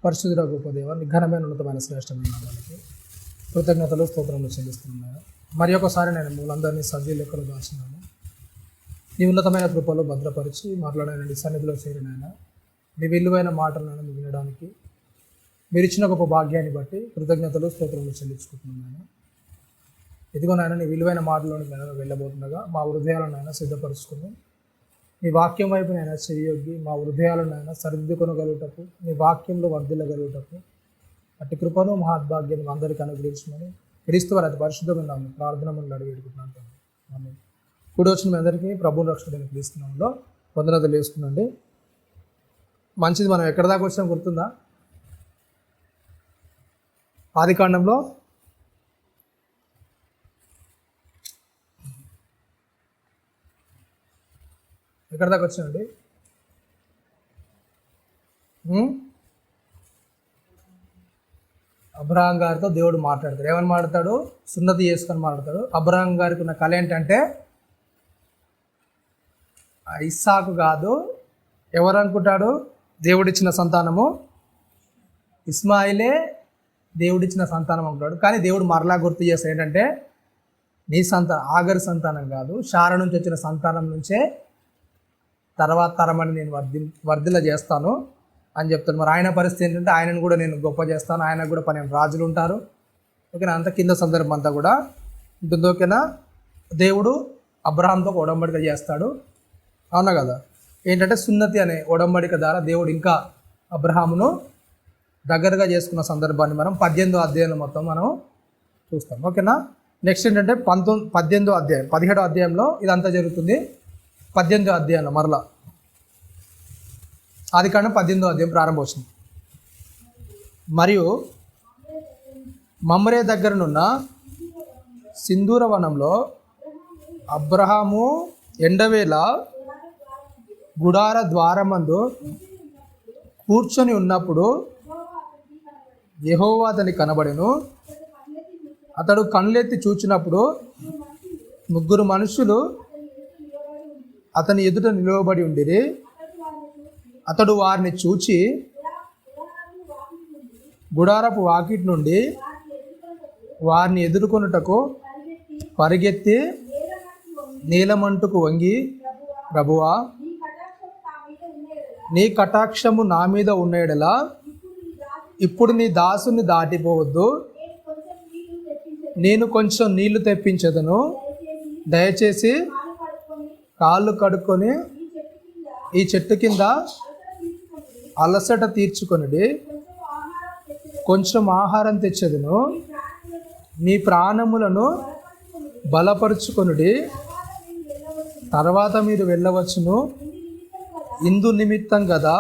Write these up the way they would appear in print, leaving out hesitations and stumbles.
పరిశుద్ధ గొప్ప దేవ ఘనమైన ఉన్నతమైన శ్రేష్టమైన నామానికి కృతజ్ఞతలు స్తోత్రములు చెల్లిస్తున్నాను. మరి ఒకసారి నేను మూలందరినీ సజీవ లెక్కలు దాచినాను. నీ ఉన్నతమైన కృపలో భద్రపరిచి మాట్లాడానండి సన్నిధిలో చేరినాయన. నీ విలువైన మాటలను వినడానికి మీరు ఇచ్చిన గొప్ప భాగ్యాన్ని బట్టి కృతజ్ఞతలు స్తోత్రములు చెల్లించుకుంటున్నాను. ఇదిగో నాయన నీ విలువైన మాటలోని వెళ్ళబోతుండగా మా హృదయాలను ఆయన సిద్ధపరుచుకుని నీ వాక్యం వైపు నైనా చెయ్యొగ్గి మా హృదయాలను ఆయన సరిదిద్దుకొనగలుగుటకు నీ వాక్యంలో వర్ధిల్లగలుగుటకు అట్టి కృపను మహాద్భాగ్యం అందరికీ అనుగ్రహించమని క్రీస్తు వారి అతి పరిశుద్ధమైన ప్రార్థన మనం అడిగేడుకుంటున్నాను. కూడి వచ్చిన మీ అందరికీ ప్రభు రక్షకుడైన క్రీస్తు నామములో వందనాలు వేసుకున్నాండి. మంచిది, మనం ఎక్కడి దాకా వచ్చినా గుర్తుందా? ఆదికాండంలో ఎక్కడి దాకా వచ్చానండి? అబ్రహాం గారితో దేవుడు మాట్లాడతాడు. ఏమని మాట్లాడతాడు? సున్నతి చేసుకొని మాట్లాడతాడు. అబ్రహాం గారికి ఉన్న కళ ఏంటంటే ఇస్సాకు కాదు, ఎవరు అనుకుంటాడు? దేవుడిచ్చిన సంతానము ఇస్మాయిలే దేవుడిచ్చిన సంతానం అనుకుంటాడు. కానీ దేవుడు మరలా గుర్తు చేస్తాడు ఏంటంటే నీ ఆగరి సంతానం కాదు, షార నుంచి వచ్చిన సంతానం నుంచే తర్వాత తరమని నేను వర్ధిల్ల చేస్తాను అని చెప్తాను. మరి ఆయన పరిస్థితి ఏంటంటే ఆయనను కూడా నేను గొప్ప చేస్తాను, ఆయనకు కూడా 12 రాజులు ఉంటారు. ఓకేనా? అంత కింద సందర్భం అంతా కూడా ఉంటుంది. ఓకేనా? దేవుడు అబ్రహాంతో ఒడంబడిక చేస్తాడు, అవునా కదా? ఏంటంటే సున్నతి అనే ఒడంబడిక ద్వారా దేవుడు ఇంకా అబ్రహామును దగ్గరగా చేసుకున్న సందర్భాన్ని మనం 18వ అధ్యాయంలో మొత్తం మనం చూస్తాం. ఓకేనా? నెక్స్ట్ ఏంటంటే 18వ అధ్యాయం 17వ అధ్యాయంలో ఇదంతా జరుగుతుంది. 18వ అధ్యాయంలో మరలా ఆదికాండం 18వ అధ్యాయం ప్రారంభమవుతుంది. మరియు మమ్రే దగ్గరనున్న సింధూర వనంలో అబ్రహాము ఎండవేళ గుడార ద్వారమందు కూర్చొని ఉన్నప్పుడు యెహోవా అతనికి కనబడెను. అతడు కళ్ళెత్తి చూచినప్పుడు 3 మనుషులు అతని ఎదుట నిలవబడి ఉండిరి. అతడు వారిని చూచి గుడారపు వాకిటి నుండి వారిని ఎదుర్కొనుటకు పరిగెత్తి నీలమంటుకు వంగి, ప్రభువా, నీ కటాక్షము నా మీద ఉన్నయెడల ఇప్పుడు నీ దాసుని దాటిపోవద్దు, నేను కొంచెం నీళ్లు తెప్పించదను, దయచేసి కాళ్ళు కడుక్కొని ఈ చెట్టు కింద అలసట తీర్చుకొనుడి, కొంచెం ఆహారం తెచ్చదును, నీ ప్రాణములను బలపరుచుకొనుడి, తర్వాత మీరు వెళ్ళవచ్చును. ఇందు నిమిత్తం కదా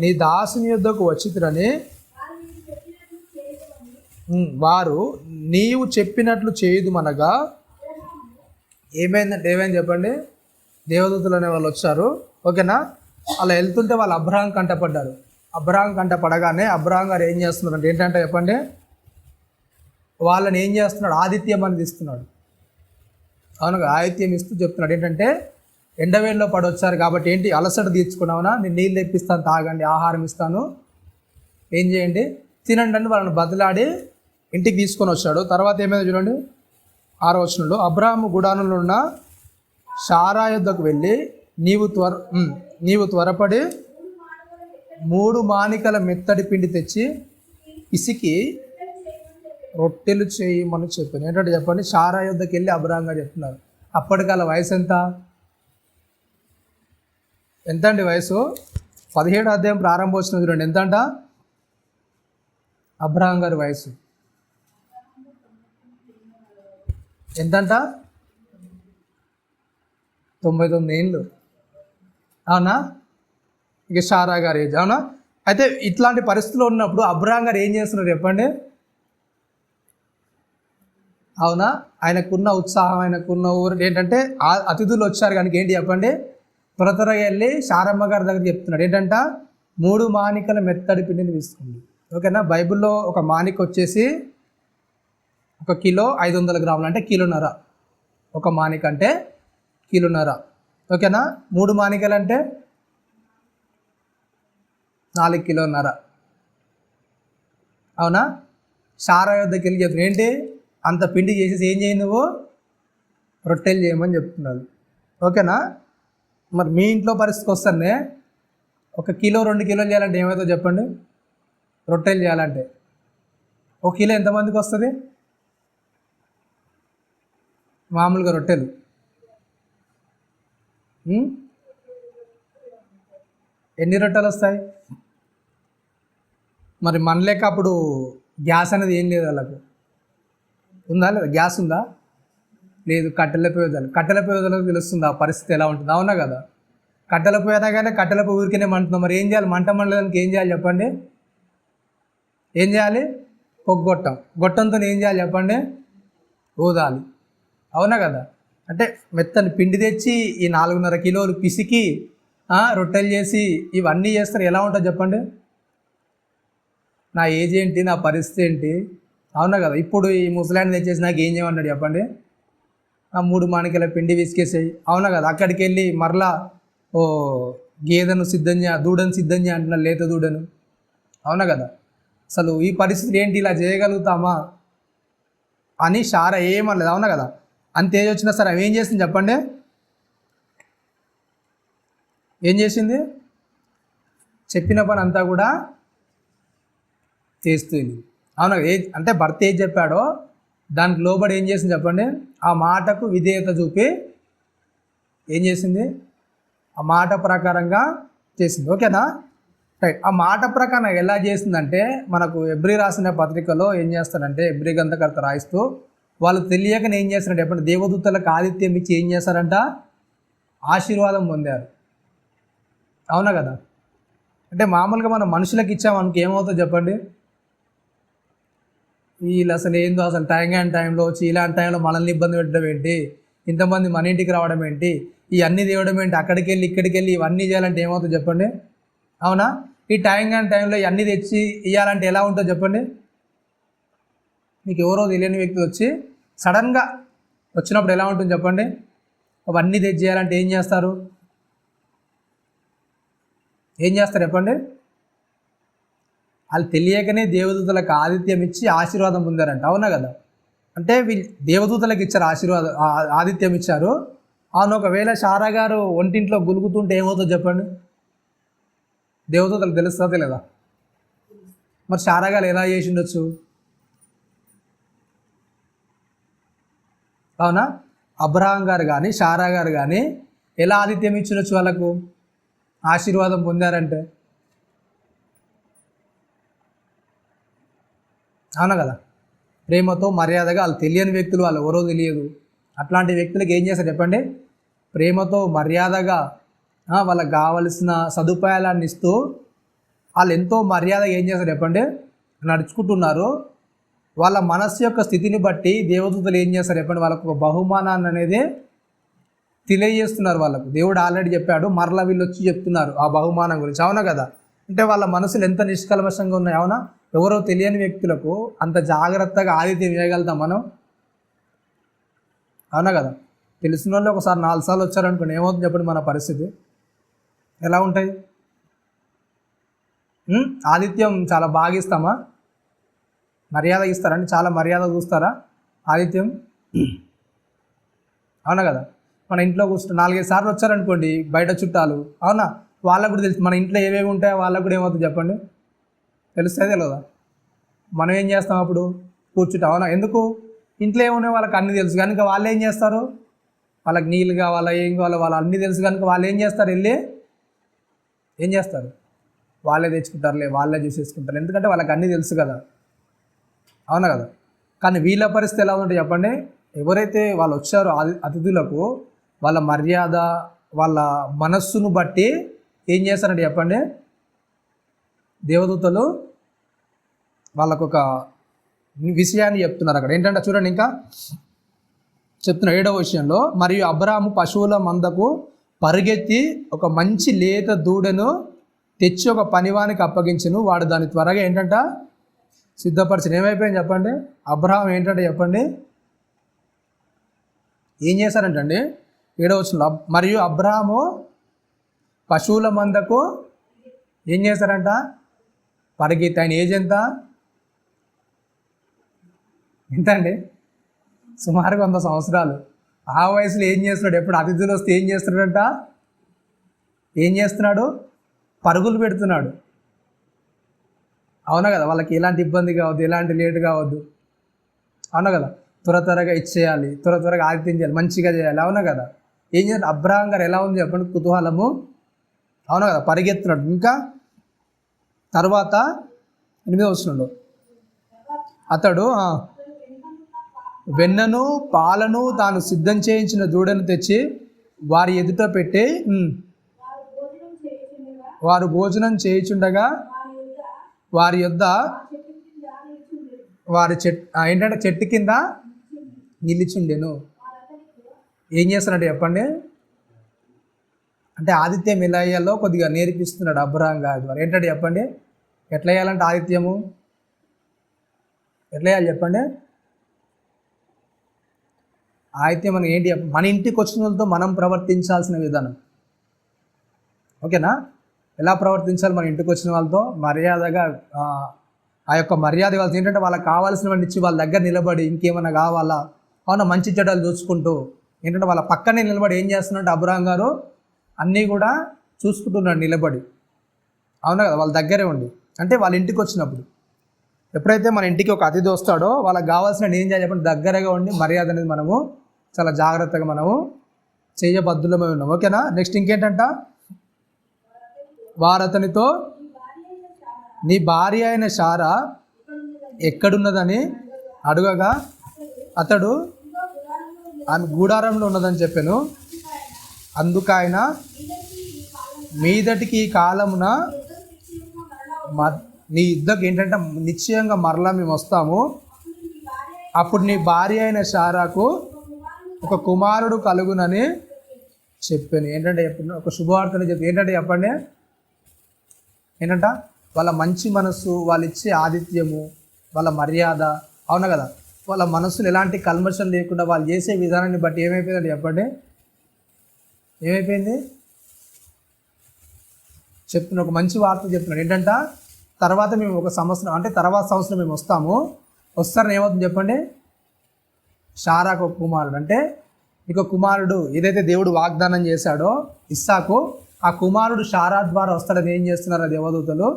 నీ దాసుని యొద్దకు వచ్చితురని వారు నీవు చెప్పినట్లు చేయుదుమనగా. ఏమైందంటే ఏమైంది చెప్పండి? దేవదూతలు అనే వాళ్ళు వచ్చారు. ఓకేనా? అలా వెళ్తుంటే వాళ్ళు అబ్రహాం కంటపడ్డారు. అబ్రహాం కంటపడగానే అబ్రహాం గారు ఏం చేస్తున్నారు అంటే ఏంటంటే చెప్పండి, వాళ్ళని ఏం చేస్తున్నాడు? ఆతిథ్యం అనేది ఇస్తున్నాడు. అవును, ఆతిథ్యం ఇస్తూ చెప్తున్నాడు ఏంటంటే ఎండవేళ్ళలో పడొచ్చారు కాబట్టి ఏంటి అలసట తీర్చుకున్నావునా, నేను నీళ్ళు తెప్పిస్తాను, తాగండి, ఆహారం ఇస్తాను, ఏం చేయండి, తినండి అని వాళ్ళని బదిలాడి ఇంటికి తీసుకొని వచ్చాడు. తర్వాత ఏమైందో చూడండి 6వ వచనంలో, అబ్రహాము గుడారంలో ఉన్న షారా యొద్దకు వెళ్ళి నీవు త్వరపడి 3 మానికల మెత్తడి పిండి తెచ్చి పిసికి రొట్టెలు చేయమని చెప్పాను. ఏంటంటే చెప్పండి, షారా యొద్దకు వెళ్ళి అబ్రహాం గారు చెప్తున్నారు. అప్పటికాల వయసు ఎంత అండి? వయసు 17వ అధ్యాయం ప్రారంభం చూడండి. ఎంతంట అబ్రహాం గారి వయసు? ఎంతంట? 99 ఏళ్ళు. అవునా? ఇక షారా గారి ఏజ్. అవునా? అయితే ఇట్లాంటి పరిస్థితుల్లో ఉన్నప్పుడు అబ్రహాం గారు ఏం చేస్తున్నారు చెప్పండి? అవునా? ఆయనకున్న ఉత్సాహం, ఆయనకున్న ఊరు ఏంటంటే అతిథులు వచ్చారు కనుక ఏంటి చెప్పండి, త్వరగా వెళ్ళి శారమ్మ గారి దగ్గర చెప్తున్నాడు ఏంటంట 3 మానికల మెత్తడి పిండిని తీసుకోండి. ఓకేనా? బైబిల్లో ఒక మానిక వచ్చేసి 1 కిలో 500 గ్రాములు, అంటే కిలోన్నర. ఒక మానిక అంటే కిలోన్నర. ఓకేనా? 3 మానికలు అంటే 4 కిలోన్నర. అవునా? సారా యొద్దకు వెళ్ళి చెప్తున్నా, ఏంటి అంత పిండి చేసేసి ఏం చేయి నువ్వు, రొట్టెలు చేయమని చెప్తున్నాడు. ఓకేనా? మరి మీ ఇంట్లో పరిస్థితికి వస్తానే 1 కిలో 2 కిలోలు చేయాలంటే ఏమవుతుందో చెప్పండి. రొట్టెలు చేయాలంటే 1 కిలో ఎంతమందికి వస్తుంది మామూలుగా రొట్టెలు? ఎన్ని రొట్టెలు వస్తాయి? మరి మన లెక్క అప్పుడు గ్యాస్ అనేది ఏం లేదు వాళ్ళకు. ఉందా లేదా? గ్యాస్ ఉందా? లేదు. కట్టెల పొయ్యి తెలుస్తుంది ఆ పరిస్థితి ఎలా ఉంటుంది. అవునా కదా? కట్టెల పొయ్యి అయినా కానీ కట్టెల పొయ్యి ఊరికనే మంటున్నాం. మరి ఏం చేయాలి? మంట మండడానికి ఏం చేయాలి చెప్పండి? ఏం చేయాలి? గొట్టం. గొట్టంతో ఏం చేయాలి చెప్పండి? ఊదాలి. అవునా కదా? అంటే మెత్తని పిండి తెచ్చి ఈ 4.5 కిలోలు పిసికి రొట్టెలు చేసి ఇవన్నీ చేస్తారు. ఎలా ఉంటుంది చెప్పండి? నా ఏజ్ ఏంటి, నా పరిస్థితి ఏంటి? అవునా కదా? ఇప్పుడు ఈ ముసలాన్ని తెచ్చేసి నాకు ఏం చేయమన్నాడు చెప్పండి? ఆ 3 మాణికల పిండి విసికేసాయి. అవునా కదా? అక్కడికి వెళ్ళి మరలా గేదెను సిద్ధం చేయ, దూడను సిద్ధం చేయ అంటున్నారు, లేత దూడను. అవునా కదా? అసలు ఈ పరిస్థితి ఏంటి, ఇలా చేయగలుగుతామా అని షారా ఏమనలేదు. అవునా కదా? అంత ఏజ్ వచ్చినా సరే అవి ఏం చేసింది చెప్పండి? ఏం చేసింది? చెప్పిన పని అంతా కూడా చేస్తుంది. అవునా? అంటే భర్త ఏం చెప్పాడో దానికి లోబడి ఏం చేసింది చెప్పండి? ఆ మాటకు విధేయత చూపి ఏం చేసింది? ఆ మాట ప్రకారంగా చేసింది. ఓకేనా? రైట్. ఆ మాట ప్రకారం ఎలా చేసిందంటే, మనకు ఎబ్రి రాసిన పత్రికలో ఏం చేస్తారంటే, ఎబ్రి గ్రంథకర్త రాయిస్తూ వాళ్ళు తెలియకనే ఏం చేస్తారంటే, ఎప్పుడు దేవదూతలకు ఆతిథ్యం ఇచ్చి ఏం చేస్తారంట? ఆశీర్వాదం పొందారు. అవునా కదా? అంటే మామూలుగా మనం మనుషులకు ఇచ్చామనుకో ఏమవుతుందో చెప్పండి? వీళ్ళు అసలు ఏందో, అసలు టైంలో వచ్చి ఇలాంటి టైంలో మనల్ని ఇబ్బంది పెట్టడం ఏంటి, ఇంతమంది మన ఇంటికి రావడం ఏంటి, ఇవన్నీ తేవడం ఏంటి, అక్కడికి వెళ్ళి ఇక్కడికి వెళ్ళి ఇవన్నీ చేయాలంటే ఏమవుతుందో చెప్పండి? అవునా? ఈ టైంలో ఇవన్నీ తెచ్చి ఇవ్వాలంటే ఎలా ఉంటుందో చెప్పండి? మీకు ఎవరో తెలియని వ్యక్తులు వచ్చి సడన్గా వచ్చినప్పుడు ఎలా ఉంటుంది చెప్పండి? అవన్నీ తెచ్చి చేయాలంటే ఏం చేస్తారు? చెప్పండి? వాళ్ళు తెలియకనే దేవదూతలకు ఆతిథ్యం ఇచ్చి ఆశీర్వాదం పొందారంట. అవునా కదా? అంటే వీళ్ళు దేవదూతలకు ఇచ్చారు ఆతిథ్యం ఇచ్చారు. అవును. ఒకవేళ షారా గారు ఒంటింట్లో గులుగుతుంటే ఏమవుతుందో చెప్పండి? దేవదూతలకు తెలుస్తుందా తెలియదా? మరి షారా గారు ఎలా చేసి ఉండొచ్చు? అవునా? అబ్రహాం గారు కానీ షారా గారు కానీ ఎలా ఆతిథ్యం ఇచ్చిండొచ్చు వాళ్ళకు? ఆశీర్వాదం పొందారంటే. అవునా కదా? ప్రేమతో మర్యాదగా, వాళ్ళు తెలియని వ్యక్తులు, వాళ్ళు ఎవరో తెలియదు, అట్లాంటి వ్యక్తులకు ఏం చేస్తారు చెప్పండి? ప్రేమతో మర్యాదగా వాళ్ళకి కావలసిన సదుపాయాలన్నీ ఇస్తూ వాళ్ళు ఎంతో మర్యాదగా ఏం చేస్తారు చెప్పండి? నడుచుకుంటున్నారు. వాళ్ళ మనస్సు యొక్క స్థితిని బట్టి దేవదూతలు ఏం చేస్తారు చెప్పండి? వాళ్ళకు ఒక బహుమానాన్ని అనేది తెలియజేస్తున్నారు. వాళ్ళకు దేవుడు ఆల్రెడీ చెప్పాడు, మరలా వీళ్ళు వచ్చి చెప్తున్నారు ఆ బహుమానం గురించి. అవునా కదా? అంటే వాళ్ళ మనసులు ఎంత నిష్కల్మషంగా ఉన్నాయి. అవునా? ఎవరో తెలియని వ్యక్తులకు అంత జాగ్రత్తగా ఆతిథ్యం ఇవ్వగలుగుతాం మనం? అవునా కదా? తెలిసిన వాళ్ళు ఒకసారి 4 సార్లు వచ్చారనుకోండి, ఏమవుతుంది చెప్పండి? మన పరిస్థితి ఎలా ఉంటాయి? ఆతిథ్యం చాలా బాగా ఇస్తామా? మర్యాద ఇస్తారండి? చాలా మర్యాద చూస్తారా ఆతిథ్యం? అవునా కదా? మన ఇంట్లో కూర్చుంటే 4-5 సార్లు వచ్చారనుకోండి బయట చుట్టాలు, అవునా, వాళ్ళకు కూడా తెలుసు మన ఇంట్లో ఏమేమి ఉంటాయో వాళ్ళకు కూడా ఏమవుతుంది చెప్పండి? తెలుస్తుంది తెలియదా? మనం ఏం చేస్తాం అప్పుడు? కూర్చుంటాం. అవునా? ఎందుకు? ఇంట్లో ఏమున్నాయో వాళ్ళకి అన్నీ తెలుసు కనుక వాళ్ళు ఏం చేస్తారు? వాళ్ళకి నీళ్ళు కావాలా, ఏం కావాలో వాళ్ళు అన్నీ తెలుసు కనుక వాళ్ళు ఏం చేస్తారు? వెళ్ళి ఏం చేస్తారు? వాళ్ళే తెచ్చుకుంటారులే, వాళ్ళే చూసేసుకుంటారు. ఎందుకంటే వాళ్ళకి అన్నీ తెలుసు కదా. అవునా కదా? కానీ వీళ్ళ పరిస్థితి ఎలా ఉందంటే చెప్పండి? ఎవరైతే వాళ్ళు వచ్చారో అతిథులకు వాళ్ళ మర్యాద, వాళ్ళ మనస్సును బట్టి ఏం చేస్తారంటే చెప్పండి? దేవదూతలు వాళ్ళకు ఒక విషయాన్ని చెప్తున్నారు అక్కడ. ఏంటంటే చూడండి, ఇంకా చెప్తున్న 7వ విషయంలో, మరియు అబ్రాము పశువుల మందకు పరుగెత్తి ఒక మంచి లేత దూడను తెచ్చి ఒక పనివానికి అప్పగించును. వాడు దాన్ని త్వరగా ఏంటంట సిద్ధపరిచిన. ఏమైపోయింది చెప్పండి? అబ్రహాం ఏంటంటే చెప్పండి? ఏం చేశారంటండి? 7వ వచనంలో, మరియు అబ్రహాము పశువుల మందకు ఏం చేశారంట? పరిగెత్తి. ఆయన ఏజ్ ఎంత అండి? సుమారుగా 100 సంవత్సరాలు. ఆ వయసులో ఏం చేస్తున్నాడు? ఎప్పుడు అతిథులు వస్తే ఏం చేస్తున్నాడంట? ఏం చేస్తున్నాడు? పరుగులు పెడుతున్నాడు. అవునా కదా? వాళ్ళకి ఎలాంటి ఇబ్బంది కావద్దు, ఎలాంటి లేట్ కావద్దు. అవునా కదా? త్వరగా ఇచ్చేయాలి, త్వరగా ఆదిత్యం చేయాలి, మంచిగా చేయాలి. అవునా కదా? ఏం చేయాలి? అబ్రహాం గారు ఎలా ఉంది చెప్పండి? కుతూహలము. అవునా కదా? పరిగెత్తున్నాడు. ఇంకా తర్వాత 8వ వచనంలో అతడు వెన్నను పాలను తాను సిద్ధం చేయించిన దూడను తెచ్చి వారి ఎదుట పెట్టి వారు భోజనం చేయుచుండగా వారి యొద్ద వారి ఏంటంటే చెట్టు కింద నిలిచుండెను. ఏం చేస్తున్నాడు చెప్పండి? అంటే ఆదిత్యం ఎలా వేయాలో కొద్దిగా నేర్పిస్తున్నాడు అబ్రహాం గారి ద్వారా. ఏంటంటే చెప్పండి, ఎట్లా వేయాలంటే ఆదిత్యము ఎట్లా వేయాలి చెప్పండి? ఆదిత్యం మనం ఏంటి? మన ఇంటికి వచ్చిన వాళ్ళతో మనం ప్రవర్తించాల్సిన విధానం. ఓకేనా? ఎలా ప్రవర్తించాలి? మన ఇంటికి వచ్చిన వాళ్ళతో మర్యాదగా, ఆ యొక్క మర్యాద వాళ్ళకి ఏంటంటే వాళ్ళకి కావాల్సినవన్నీ ఇచ్చి వాళ్ళ దగ్గర నిలబడి ఇంకేమైనా కావాలా, అవునా, మంచి చెడ్డలు చూసుకుంటూ ఏంటంటే వాళ్ళ పక్కనే నిలబడి ఏం చేస్తున్నట్టు అబ్రహాం గారు అన్నీ కూడా చూసుకుంటున్నాడు నిలబడి. అవునా కదా? వాళ్ళ దగ్గరే ఉండి. అంటే వాళ్ళ ఇంటికి వచ్చినప్పుడు ఎప్పుడైతే మన ఇంటికి ఒక అతిథి వస్తాడో వాళ్ళకి కావాల్సిన ఏం చేయాలి చెప్పండి? దగ్గరగా ఉండి మర్యాద అనేది మనము చాలా జాగ్రత్తగా మనము చేయబద్దులమై ఉన్నాం. ఓకేనా? నెక్స్ట్ ఇంకేంటంట? వారతనితో నీ భార్య అయిన శారా ఎక్కడున్నదని అడుగగా అతడు ఆమె గూడారంలో ఉన్నదని చెప్పాను. అందుకైన మీదటికి ఈ కాలమున నీ యుద్ధకు ఏంటంటే నిశ్చయంగా మరలా మేము వస్తాము. అప్పుడు నీ భార్య అయిన శారాకు ఒక కుమారుడు కలుగునని చెప్పాను. ఏంటంటే చెప్పాను? ఒక శుభవార్తని చెప్పి ఏంటంటే చెప్పండి? ఏంటంట? వాళ్ళ మంచి మనస్సు, వాళ్ళు ఇచ్చే ఆతిథ్యము, వాళ్ళ మర్యాద. అవునా కదా? వాళ్ళ మనస్సులు ఎలాంటి కల్మషం లేకుండా వాళ్ళు చేసే విధానాన్ని బట్టి ఏమైపోయిందంటే చెప్పండి? ఏమైపోయింది చెప్తున్నా? ఒక మంచి వార్త చెప్తున్నాడు. ఏంటంట? తర్వాత మేము ఒక సంవత్సరం, అంటే తర్వాత సంవత్సరం మేము వస్తారని ఏమవుతుంది చెప్పండి? శారాకు ఒక కుమారుడు, అంటే ఇక కుమారుడు ఏదైతే దేవుడు వాగ్దానం చేశాడో ఇస్సాకు, ఆ కుమారుడు శారా ద్వారా వస్తాడని ఏం చేస్తున్నారు దేవదూతలు?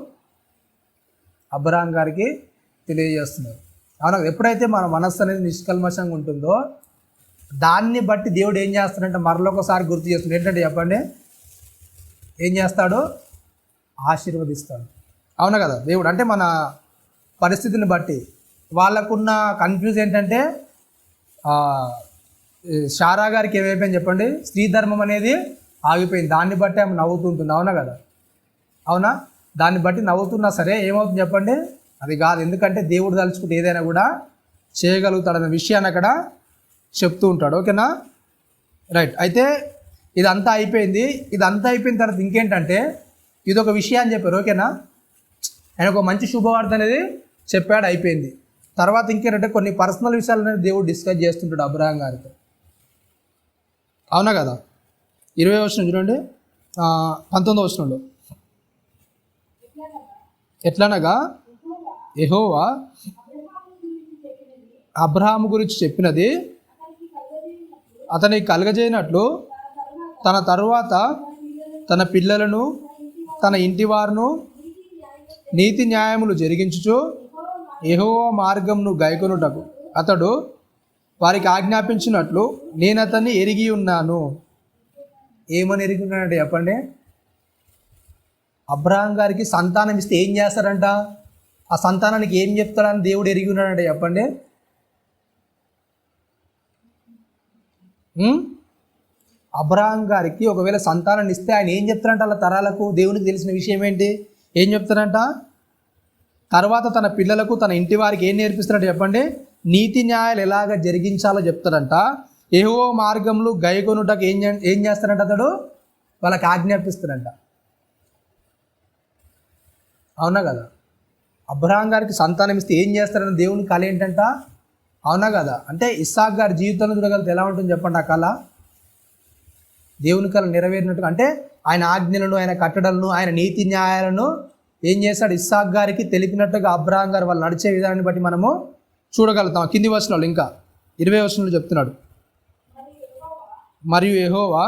అబ్రహాం గారికి తెలియజేస్తున్నారు. అవునా? ఎప్పుడైతే మన మనస్సు అనేది నిష్కల్మషంగా ఉంటుందో దాన్ని బట్టి దేవుడు ఏం చేస్తాడంటే మరొకసారి గుర్తు చేస్తున్నాడు. ఏంటంటే చెప్పండి? ఏం చేస్తాడు? ఆశీర్వదిస్తాడు. అవునా కదా? దేవుడు అంటే మన పరిస్థితిని బట్టి వాళ్ళకున్న కన్ఫ్యూజ్ ఏంటంటే శారా గారికి ఏమైపోయింది చెప్పండి? స్త్రీ ధర్మం అనేది ఆగిపోయింది. దాన్ని బట్టి ఆమె నవ్వుతుంటుంది. అవునా కదా? అవునా? దాన్ని బట్టి నవ్వుతున్నా సరే ఏమవుతుంది చెప్పండి? అది కాదు. ఎందుకంటే దేవుడు తలుచుకుంటే ఏదైనా కూడా చేయగలుగుతాడన్న విషయాన్ని అక్కడ చెప్తూ ఉంటాడు. ఓకేనా? రైట్. అయితే ఇదంతా అయిపోయింది. ఇదంతా అయిపోయిన తర్వాత ఇంకేంటంటే ఇదొక విషయాన్ని చెప్పారు. ఓకేనా? ఆయన ఒక మంచి శుభవార్త అనేది చెప్పాడు, అయిపోయింది. తర్వాత ఇంకేంటంటే కొన్ని పర్సనల్ విషయాలు అనేది దేవుడు డిస్కస్ చేస్తుంటాడు అబ్రహాం గారితో. అవునా కదా? 20వ వచనం చూడండి, 19వ వచనంలో ఎట్లనగా యెహోవా అబ్రహాము గురించి చెప్పినది అతనికి కలగజేయనట్లు తన తరువాత తన పిల్లలను తన ఇంటి వారును నీతి న్యాయములు జరిగించుచు యెహోవా మార్గమును గైకొనుటకు అతడు వారికి ఆజ్ఞాపించినట్లు నేను అతన్ని ఎరిగి ఉన్నాను. ఏమని ఎరిగి ఉన్నాడంటే చెప్పండి? అబ్రహాం గారికి సంతానం ఇస్తే ఏం చేస్తారంట? ఆ సంతానానికి ఏం చెప్తాడని దేవుడు ఎరిగి ఉన్నాడంటే చెప్పండి? అబ్రహాం గారికి ఒకవేళ సంతానాన్ని ఇస్తే ఆయన ఏం చెప్తారంట? వాళ్ళ తరాలకు దేవునికి తెలిసిన విషయం ఏంటి? ఏం చెప్తారంట? తర్వాత తన పిల్లలకు తన ఇంటి వారికి ఏం నేర్పిస్తారంట చెప్పండి? నీతి న్యాయాలు ఎలాగ జరిగించాలో చెప్తాడంట. యెహోవా మార్గములు గైకొనుటకు ఏం చేస్తారంట? అతడు వాళ్ళకి ఆజ్ఞాపిస్తాడంట. అవునా కదా? అబ్రహాం గారికి సంతానం ఇస్తే ఏం చేస్తారని దేవుని కళ ఏంటంట? అవునా కదా? అంటే ఇస్సాక్ గారి జీవితంలో చూడగలిగితే ఎలా ఉంటుంది చెప్పండి ఆ కళ? దేవుని కల నెరవేరినట్టుగా, అంటే ఆయన ఆజ్ఞలను, ఆయన కట్టడలను, ఆయన నీతి న్యాయాలను ఏం చేశాడు, ఇస్సాకు గారికి తెలిపినట్టుగా అబ్రహాం గారు వాళ్ళు నడిచే విధానాన్ని బట్టి మనము చూడగలుగుతాం. కింది వచనాలు ఇంకా 20 వచనంలో చెప్తున్నాడు. మరియు యెహోవా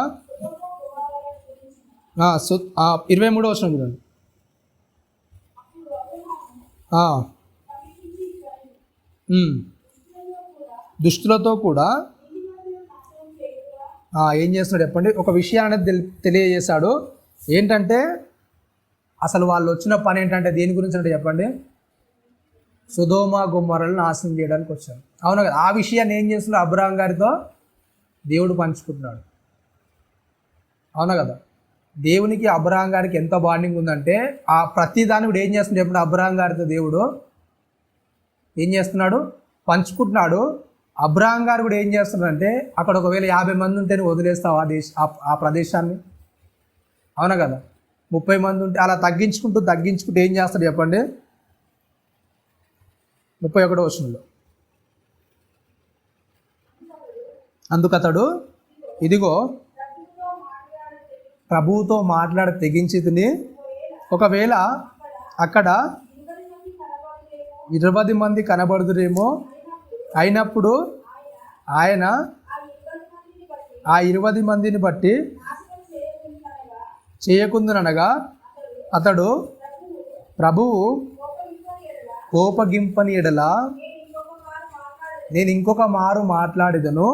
23వ వచనం చూడండి. దుష్టులతో కూడా ఏం చేస్తున్నాడు చెప్పండి, ఒక విషయాన్ని అనేది తెలియజేశాడు. ఏంటంటే అసలు వాళ్ళు వచ్చిన పని ఏంటంటే దేని గురించి అంటే చెప్పండి, సొదొమ గొమొర్రాలను నాశనం చేయడానికి వచ్చారు. అవునా కదా? ఆ విషయాన్ని ఏం చేస్తున్నాడు, అబ్రహాం గారితో దేవుడు పంచుకుంటున్నాడు. అవునా కదా? దేవునికి అబ్రహాం గారికి ఎంత బాండింగ్ ఉందంటే ఆ ప్రతి దాన్ని కూడా ఏం చేస్తున్నాడు చెప్పండి, అబ్రహాం గారితో దేవుడు ఏం చేస్తున్నాడు, పంచుకుంటున్నాడు. అబ్రహాం గారు కూడా ఏం చేస్తున్నాడంటే అక్కడ ఒకవేళ 50 మంది ఉంటే నువ్వు వదిలేస్తావు ఆ ప్రదేశాన్ని. అవునా కదా? 30 మంది ఉంటే అలా తగ్గించుకుంటూ ఏం చేస్తాడు చెప్పండి, 31వ వచనంలో. అందుకతడు ఇదిగో ప్రభువుతో మాట్లాడ తెగించితిని, ఒకవేళ అక్కడ 20 మంది కనబడుదురేమో, అయినప్పుడు ఆయన ఆ 20 మందిని బట్టి చేయకుందుననగా అతడు ప్రభువు కోపగింపని ఎడల నేను ఇంకొక మారు మాట్లాడేదను,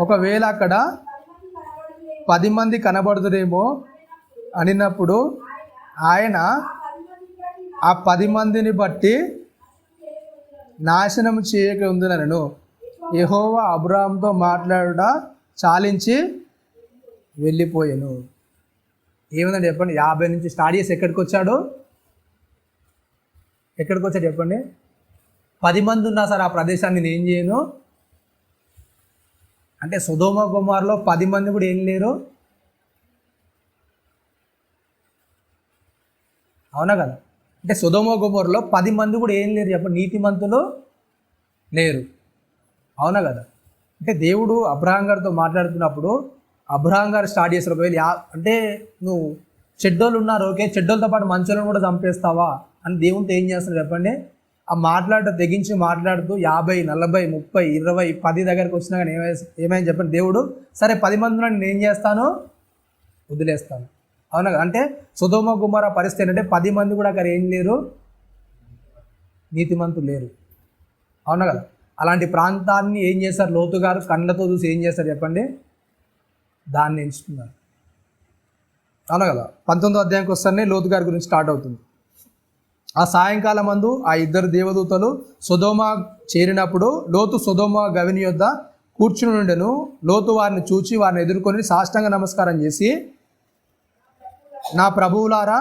ఒకవేళ అక్కడ 10 మంది కనబడుదురేమో అనినప్పుడు ఆయన ఆ 10 మందిని బట్టి నాశనం చేయక ఉందినను. యెహోవా అబ్రాహాముతో మాట్లాడుట చాలించి వెళ్ళిపోయాను. ఏముందండి చెప్పండి, 50 నుంచి స్టార్ట్ చేసి ఎక్కడికి వచ్చాడు చెప్పండి, 10 మంది ఉన్నా సరే ఆ ప్రదేశాన్ని నేను ఏం చేయను అంటే, సొదొమ గొమొర్రాలో 10 మంది కూడా ఏం లేరు. అవునా కదా? అంటే సొదొమ గొమొర్రాలో 10 మంది కూడా ఏం లేరు చెప్పండి, నీతిమంతులు లేరు. అవునా కదా? అంటే దేవుడు అబ్రహాం గారితో మాట్లాడుతున్నప్పుడు అబ్రహాం గారు స్టార్ట్ చేస్తారు, ఒకవేళ అంటే నువ్వు చెడ్డోళ్ళు ఉన్నారు, ఓకే, చెడ్డోళ్ళతో పాటు మంచోళ్ళని కూడా చంపేస్తావా అని దేవునితో ఏం చేస్తారు చెప్పండి, ఆ తెగించి మాట్లాడుతూ 50, 40, 30, 20, 10 దగ్గరికి వచ్చినా కానీ ఏమైనా చెప్పండి, దేవుడు సరే 10 మందిలో నేను ఏం చేస్తాను, వదిలేస్తాను. అవునా కదా? అంటే సొదొమ గొమొర్రా పరిస్థితి ఏంటంటే 10 మంది కూడా అక్కడ ఏం లేరు, నీతిమంతులు లేరు. అవునా కదా? అలాంటి ప్రాంతాన్ని ఏం చేస్తారు, లోతు గారు కళ్ళతో చూసి ఏం చేస్తారు చెప్పండి, దాన్ని ఎంచుకున్నారు. అవునా కదా? 19వ అధ్యాయంకి వస్తేనే లోతు గారి గురించి స్టార్ట్ అవుతుంది. ఆ సాయంకాలం మందు ఆ 2 దేవదూతలు సొదొమ చేరినప్పుడు లోతు సొదొమ గవిని యొద్ద కూర్చుని ఉండెను. లోతు వారిని చూచి వారిని ఎదుర్కొని సాష్టాంగ నమస్కారం చేసి, నా ప్రభువులారా,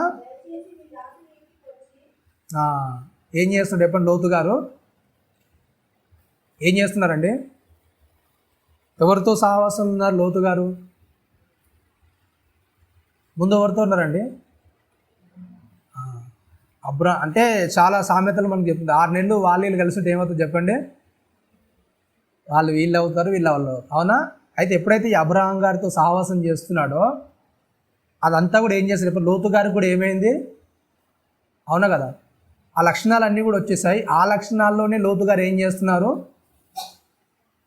ఏం చేస్తున్నారు చెప్పండి, లోతు గారు ఏం చేస్తున్నారండి, ఎవరితో సహవాసం ఉన్నారు లోతు గారు, ముందు ఎవరితో ఉన్నారండి, అంటే చాలా సామెతలు మనకు చెప్తుంది. 6 నెలలు వాళ్ళు కలిసి ఉంటే ఏమవుతుంది చెప్పండి, వీళ్ళు అవుతారు, వాళ్ళు. అవునా? అయితే ఎప్పుడైతే ఈ అబ్రహాం గారితో సహవాసం చేస్తున్నాడో అదంతా కూడా ఏం చేస్తారు ఇప్పుడు లోతు గారికి కూడా ఏమైంది, అవునా కదా? ఆ లక్షణాలన్నీ కూడా వచ్చేసాయి. ఆ లక్షణాల్లోనే లోతు గారు ఏం చేస్తున్నారు,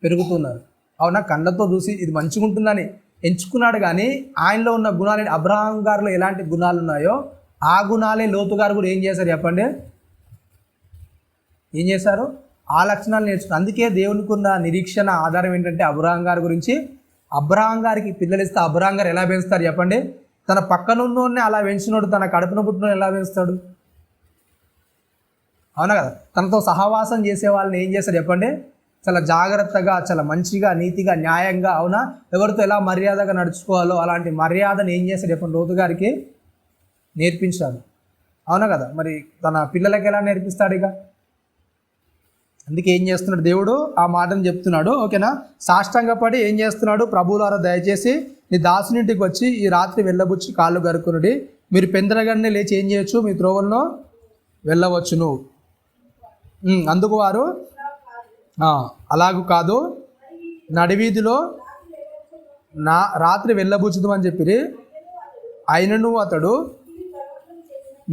పెరుగుతున్నారు. అవునా? కళ్ళతో చూసి ఇది మంచిగా ఉంటుందని ఎంచుకున్నాడు, కానీ ఆయనలో ఉన్న గుణాలు, అబ్రహాం గారిలో ఎలాంటి గుణాలు ఉన్నాయో ఆ గుణాలే లోతు గారు కూడా ఏం చేశారు చెప్పండి, ఏం చేశారు, ఆ లక్షణాలు నేర్చుకున్నారు. అందుకే దేవునికి ఉన్న నిరీక్షణ ఆధారం ఏంటంటే అబ్రహాం గారి గురించి. అబ్రహాం గారికి పిల్లలు ఇస్తే అబ్రహాం గారు ఎలా పెంచుతారు చెప్పండి, తన పక్కనున్నోడిని అలా పెంచినోడు తన కడుపున పుట్టినోడు ఎలా పెంచుతాడు? అవునా కదా? తనతో సహవాసం చేసే వాళ్ళని ఏం చేస్తారు చెప్పండి, చాలా జాగ్రత్తగా, చాలా మంచిగా, నీతిగా, న్యాయంగా, అవునా, ఎవరితో ఎలా మర్యాదగా నడుచుకోవాలో అలాంటి మర్యాదను ఏం చేస్తారు చెప్పండి, లోతు గారికి నేర్పించాడు. అవునా కదా? మరి తన పిల్లలకి ఎలా నేర్పిస్తాడు ఇక? అందుకే ఏం చేస్తున్నాడు దేవుడు, ఆ మాటను చెప్తున్నాడు. ఓకేనా? సాష్టాంగపడి ఏం చేస్తున్నాడు, ప్రభువులారా దయచేసి నీ దాసునింటికి వచ్చి ఈ రాత్రి వెళ్ళబుచ్చి కాళ్ళు గరుకునుడి, మీరు పెందరగానే లేచి ఏం చేయొచ్చు, మీ త్రోవల్లో వెళ్ళవచ్చును. అందుకు వారు అలాగూ కాదు, నడివీధిలో రాత్రి వెళ్ళబుచ్చుదామని చెప్పిరి. అయినను అతడు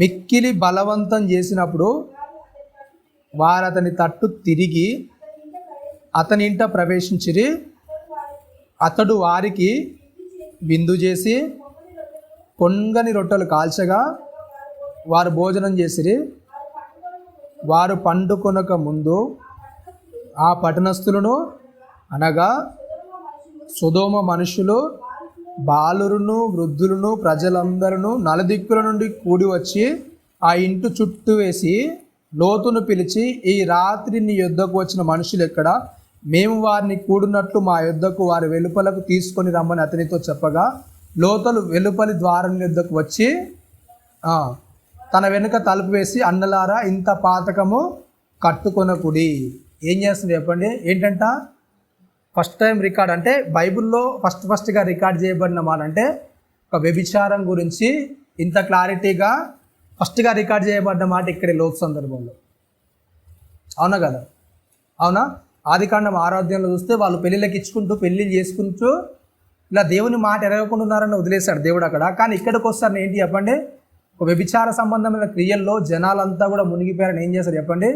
మిక్కిలి బలవంతం చేసినప్పుడు వారు అతని తట్టు తిరిగి అతని ఇంట ప్రవేశించిరి. అతడు వారికి విందు చేసి పొంగని రొట్టెలు కాల్చగా వారు భోజనం చేసిరి. వారు పండుకొనక ముందు ఆ పట్టణస్థులను అనగా సొదొమ మనుషులు బాలురును వృద్ధులను ప్రజలందరూ నలుదిక్కుల నుండి కూడి వచ్చి ఆ ఇంటి చుట్టూ వేసి లోతును పిలిచి, ఈ రాత్రి నీ యొద్దకు వచ్చిన మనుషులు ఎక్కడ? మేము వారిని కూడినట్లు మా యొద్దకు వారి వెలుపలకు తీసుకొని రమ్మని అతనితో చెప్పగా, లోతులు వెలుపలి ద్వారం యొద్దకు వచ్చి తన వెనుక తలుపు వేసి, అన్నలారా ఇంత పాతకము కట్టుకొనకుడి. ఏం చేస్తుంది చెప్పండి? ఏంటంట? ఫస్ట్ టైం రికార్డ్ అంటే బైబిల్లో ఫస్ట్గా రికార్డ్ చేయబడిన మాట అంటే ఒక వ్యభిచారం గురించి ఇంత క్లారిటీగా ఫస్ట్గా రికార్డ్ చేయబడిన మాట ఇక్కడి లోతు సందర్భంలో. అవునా కదా? అవునా? ఆదికాండం 6వ అధ్యాయంలో చూస్తే వాళ్ళు పెళ్ళిళ్ళకి ఇచ్చుకుంటూ పెళ్ళిళ్ళు చేసుకుంటూ ఇలా దేవుని మాట ఎరగకుండా ఉన్నారని వదిలేశాడు దేవుడు అక్కడ. కానీ ఇక్కడికి వస్తారు ఏంటి చెప్పండి? ఒక వ్యభిచార సంబంధమైన క్రియల్లో జనాలంతా కూడా మునిగిపోయారని ఏం చేస్తారు చెప్పండి?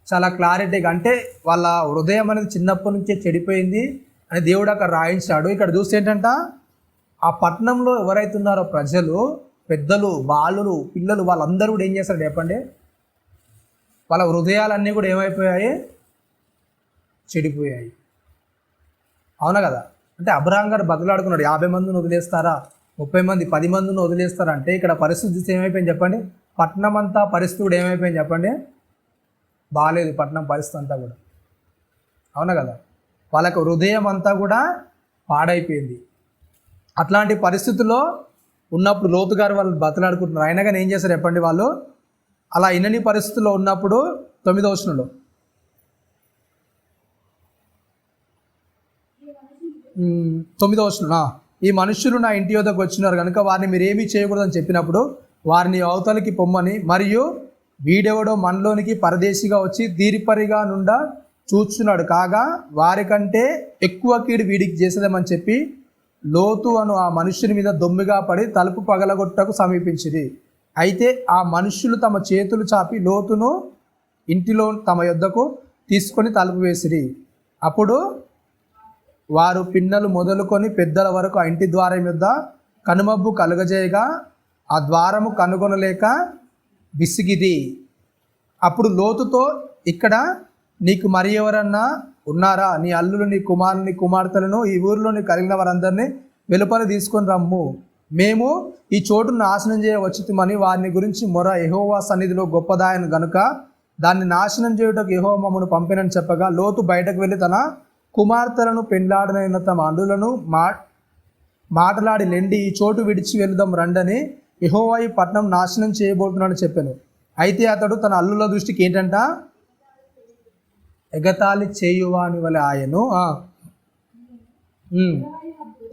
చాలా క్లారిటీగా, అంటే వాళ్ళ హృదయం అనేది చిన్నప్పటి నుంచే చెడిపోయింది అని దేవుడు అక్కడ రాయించాడు. ఇక్కడ చూస్తే ఏంటంట, ఆ పట్టణంలో ఎవరైతే ఉన్నారో ప్రజలు, పెద్దలు, బాలురు, పిల్లలు, వాళ్ళందరూ కూడా ఏం చేస్తారు చెప్పండి? వాళ్ళ హృదయాలన్నీ కూడా ఏమైపోయాయి? చెడిపోయాయి. అవునా కదా? అంటే అబ్రహాం గారు బదులాడుకున్నాడు, 50 మందిని వదిలేస్తారా, 30 మంది, 10 మందిని వదిలేస్తారా అంటే ఇక్కడ పరిస్థితి ఏమైపోయింది చెప్పండి? పట్టణం అంతా పరిస్థితి కూడా ఏమైపోయింది చెప్పండి? బాగాలేదు పట్టణం పరిస్థితి అంతా కూడా. అవునా కదా? వాళ్ళకు హృదయం అంతా కూడా పాడైపోయింది. అట్లాంటి పరిస్థితుల్లో ఉన్నప్పుడు లోతు గారు వాళ్ళు బతలాడుకుంటున్నారు. అయినా కానీ ఏం చేశారు చెప్పండి? వాళ్ళు అలా ఇన్నని పరిస్థితుల్లో ఉన్నప్పుడు 9వ వచనంలో ఈ మనుషులు నా ఇంటి వద్దకు వచ్చినారు కనుక వారిని మీరు ఏమీ చేయకూడదని చెప్పినప్పుడు వారిని అవతలికి పొమ్మని, మరియు వీడెవడో మనలోనికి పరదేశిగా వచ్చి తీరిపరిగా నుండా చూస్తున్నాడు కాగా వారికంటే ఎక్కువ కీడు వీడికి చేసేదేమని చెప్పి లోతు అను ఆ మనుష్యుని మీద దొమ్మిగా పడి తలుపు పగలగొట్టకు సమీపించిరి. అయితే ఆ మనుష్యులు తమ చేతులు చాపి లోతును ఇంటిలో తమ యొద్దకు తీసుకొని తలుపు వేసిరి. అప్పుడు వారు పిన్నలు మొదలుకొని పెద్దల వరకు ఆ ఇంటి ద్వారం యొద్ద కనుమబ్బు కలుగజేయగా ఆ ద్వారము కనుగొనలేక విసిగిది. అప్పుడు లోతుతో, ఇక్కడ నీకు మరి ఎవరన్నా ఉన్నారా? నీ అల్లులు, నీ కుమారుని, కుమార్తెలను, ఈ ఊరిలోని కలిగిన వారందరినీ వెలుపల తీసుకొని రమ్ము. మేము ఈ చోటును నాశనం చేయవచ్చుమని వారిని గురించి మొర యెహోవా సన్నిధిలో గొప్పదాయను గనుక దాన్ని నాశనం చేయుటకు యెహోవా మమ్మను పంపినని చెప్పగా, లోతు బయటకు వెళ్ళి తన కుమార్తెలను పెండ్లాడనైన తమ అల్లులను మాటలాడి లెండి, ఈ చోటు విడిచి వెళుదాం రండని యెహోవా ఈ పట్టణం నాశనం చేయబోతున్నాడని చెప్పాను. అయితే అతడు తన అల్లుల దృష్టికి ఏంటంట? ఎగతాళి చేయువాని వలె ఆయను.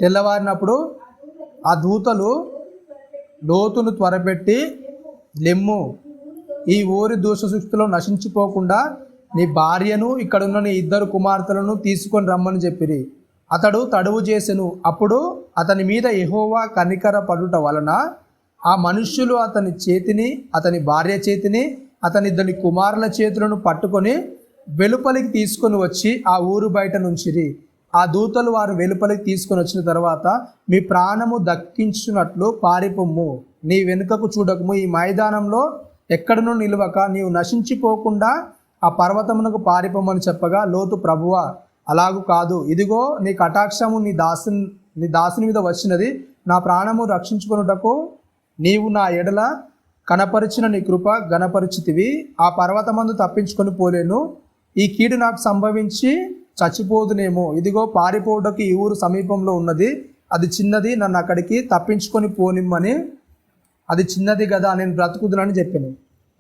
తెల్లవారినప్పుడు ఆ దూతలు లోతును త్వరపెట్టి, లెమ్ము, ఈ ఊరి దూషశక్తిలో నశించిపోకుండా నీ భార్యను ఇక్కడున్న నీ 2 కుమార్తెలను తీసుకొని రమ్మని చెప్పిరి. అతడు తడువు చేసెను. అప్పుడు అతని మీద యెహోవా కనికర పడుట వలన ఆ మనుష్యులు అతని చేతిని, అతని భార్య చేతిని, అతని 2 కుమారుల చేతులను పట్టుకొని వెలుపలికి తీసుకొని వచ్చి ఆ ఊరు బయట నుంచిరి. ఆ దూతలు వారు వెలుపలికి తీసుకొని వచ్చిన తర్వాత, మీ ప్రాణము దక్కించున్నట్లు పారిపొమ్ము, నీ వెనుకకు చూడకము, ఈ మైదానంలో ఎక్కడనూ నిలవక నీవు నశించిపోకుండా ఆ పర్వతమునకు పారిపోమని చెప్పగా, లోతు, ప్రభువా అలాగూ కాదు, ఇదిగో నీ కటాక్షము నీ దాసుని మీద వచ్చినది, నా ప్రాణము రక్షించుకొనుటకు నీవు నా ఎడల కనపరిచిన నీ కృప గణపరిచితివి. ఆ పర్వతమందు తప్పించుకొని పోలేను, ఈ కీడు నాకు సంభవించి చచ్చిపోదునేమో. ఇదిగో పారిపోవటకు ఈ ఊరు సమీపంలో ఉన్నది, అది చిన్నది, నన్ను అక్కడికి తప్పించుకొని పోనిమ్మని. అది చిన్నది కదా, నేను బ్రతుకుదునని చెప్పాను.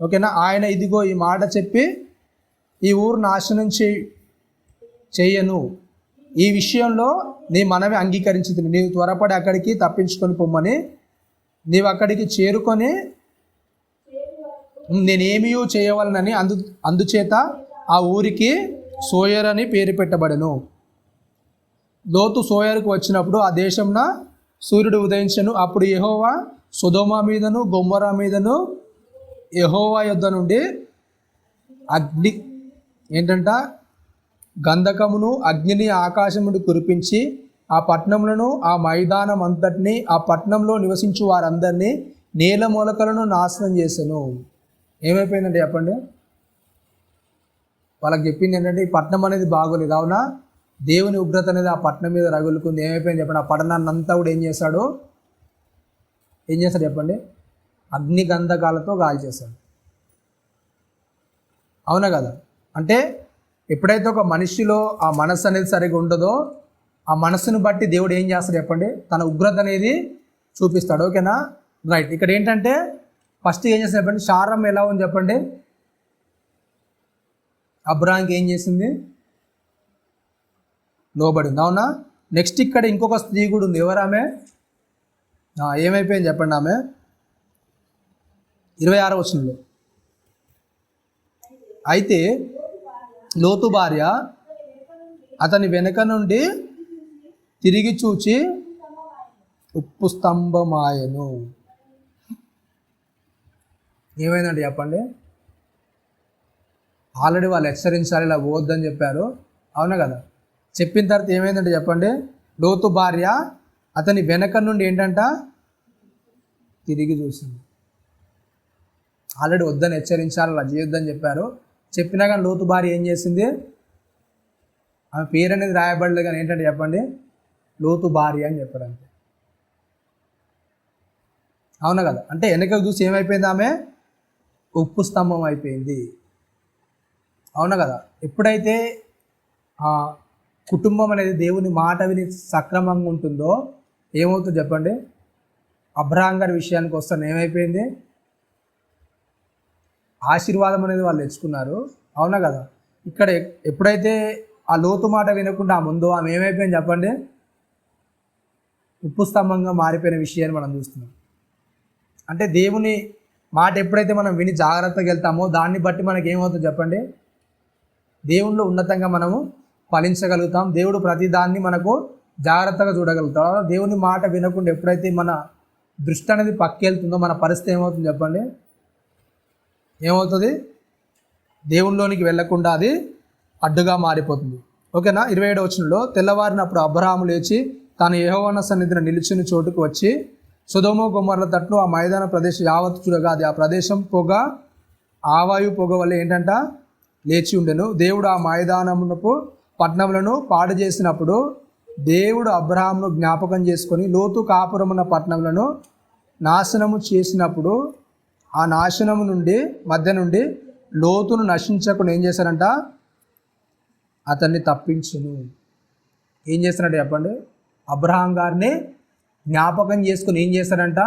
ఓకేనా? ఆయన ఇదిగో ఈ మాట చెప్పి ఈ ఊరు నాశనం చేయను, ఈ విషయంలో నీ మనవి అంగీకరించింది, నీవు త్వరపడి అక్కడికి తప్పించుకొని పొమ్మని. నీవు అక్కడికి చేరుకొని నేనేమీ చేయవలనని అందుచేత ఆ ఊరికి సోయర్ అని పేరు పెట్టబడెను. లోతు సోయరుకు వచ్చినప్పుడు ఆ దేశంన సూర్యుడు ఉదయించెను. అప్పుడు యెహోవా సొదొమ మీదను గొమొర్రా మీదను యెహోవా యొద్ద నుండి అగ్ని ఏంటంట గంధకమును అగ్నిని ఆకాశం నుండి కురిపించి ఆ పట్టణములను ఆ మైదానం అంతటిని ఆ పట్టణంలో నివసించు వారందరినీ నేల మొలకలను నాశనం చేశాను. ఏమైపోయిందంటే చెప్పండి, వాళ్ళకి చెప్పింది ఏంటంటే ఈ పట్టణం అనేది బాగోలేదు. అవునా, దేవుని ఉగ్రత అనేది ఆ పట్టణం మీద రగులుకుంది. ఏమైపోయింది చెప్పండి, ఆ పట్టణాన్ని అంతా కూడా ఏం చేస్తాడు చెప్పండి, అగ్ని గంధకాలతో గాల్చేశాడు. అవునా కదా? అంటే ఎప్పుడైతే ఒక మనిషిలో ఆ మనస్సు అనేది సరిగా ఉండదో ఆ మనస్సును బట్టి దేవుడు ఏం చేస్తాడు చెప్పండి, తన ఉగ్రత అనేది చూపిస్తాడు. ఓకేనా, రైట్. ఇక్కడ ఏంటంటే ఫస్ట్ ఏం చేస్తాడు చెప్పండి, శారం ఎలా ఉంది చెప్పండి, అబ్రాహాంకి ఏం చేసింది, లోబడింది. అవునా, నెక్స్ట్ ఇక్కడ ఇంకొక స్త్రీ కూడా ఉంది. ఎవరు ఆమె? ఏమైపోయింది చెప్పండి ఆమె? 26వ వచనంలో, అయితే లోతు భార్య అతని వెనక నుండి తిరిగి చూచి ఉప్పు స్తంభమాయను. ఏమైందంటే చెప్పండి, ఆల్రెడీ వాళ్ళు హెచ్చరించాలి, ఇలా పోవద్దని చెప్పారు. అవునా కదా? చెప్పిన తర్వాత ఏమైందంటే చెప్పండి, లోతు భార్య అతని వెనక నుండి ఏంటంట తిరిగి చూసింది. ఆల్రెడీ వద్దని హెచ్చరించాలి, అలా చేయొద్దని చెప్పారు. చెప్పినా కానీ లోతు భార్య ఏం చేసింది, ఆమె పేరు అనేది రాయబడలేదు కానీ ఏంటంటే చెప్పండి, లోతు భార్య అని చెప్పాడు అంతే. అవునా కదా? అంటే వెనకకు చూసి ఏమైపోయింది, ఆమె ఉప్పు స్తంభం అయిపోయింది. అవునా కదా? ఎప్పుడైతే కుటుంబం అనేది దేవుని మాట విని సక్రమంగా ఉంటుందో ఏమవుతుందో చెప్పండి, అబ్రహాం గారి విషయానికి వస్తాను ఏమైపోయింది, ఆశీర్వాదం అనేది వాళ్ళు తెచ్చుకున్నారు. అవునా కదా? ఇక్కడ ఎప్పుడైతే ఆ లోతు మాట వినకుండా ముందు ఆమె ఏమైపోయింది చెప్పండి, ఉప్పు స్తంభంగా మారిపోయిన విషయాన్ని మనం చూస్తున్నాం. అంటే దేవుని మాట ఎప్పుడైతే మనం విని జాగ్రత్తగా వెళ్తామో దాన్ని బట్టి మనకి ఏమవుతుందో చెప్పండి, దేవుళ్ళు ఉన్నతంగా మనము ఫలించగలుగుతాం. దేవుడు ప్రతిదాన్ని మనకు జాగ్రత్తగా చూడగలుగుతాం. దేవుని మాట వినకుండా ఎప్పుడైతే మన దృష్టి అనేది పక్కెళ్తుందో మన పరిస్థితి ఏమవుతుంది చెప్పండి, ఏమవుతుంది, దేవునిలోనికి వెళ్లకుండా అది అడ్డుగా మారిపోతుంది. ఓకేనా. 27వ వచనంలో, తెల్లవారినప్పుడు అబ్రహాము లేచి తాను యెహోవా సన్నిధిని నిలిచిన చోటుకు వచ్చి సొదొమ గొమొర్రా తట్టు ఆ మైదాన ప్రదేశం యావత్తు చూడగా అది ఆ ప్రదేశం పొగ ఆవాయు పొగ వల్ల ఏంటంట లేచి ఉండెను. దేవుడు ఆ మైదానమునకు పట్టణములను పాడు చేసినప్పుడు దేవుడు అబ్రహామును జ్ఞాపకం చేసుకొని లోతు కాపురమున్న పట్టణములను నాశనము చేసినప్పుడు ఆ నాశనము నుండి మధ్య నుండి లోతును నశించకుండా ఏం చేశారంట, అతన్ని తప్పించును. ఏం చేస్తారంట చెప్పండి, అబ్రహాం గారిని జ్ఞాపకం చేసుకుని ఏం చేశారంట,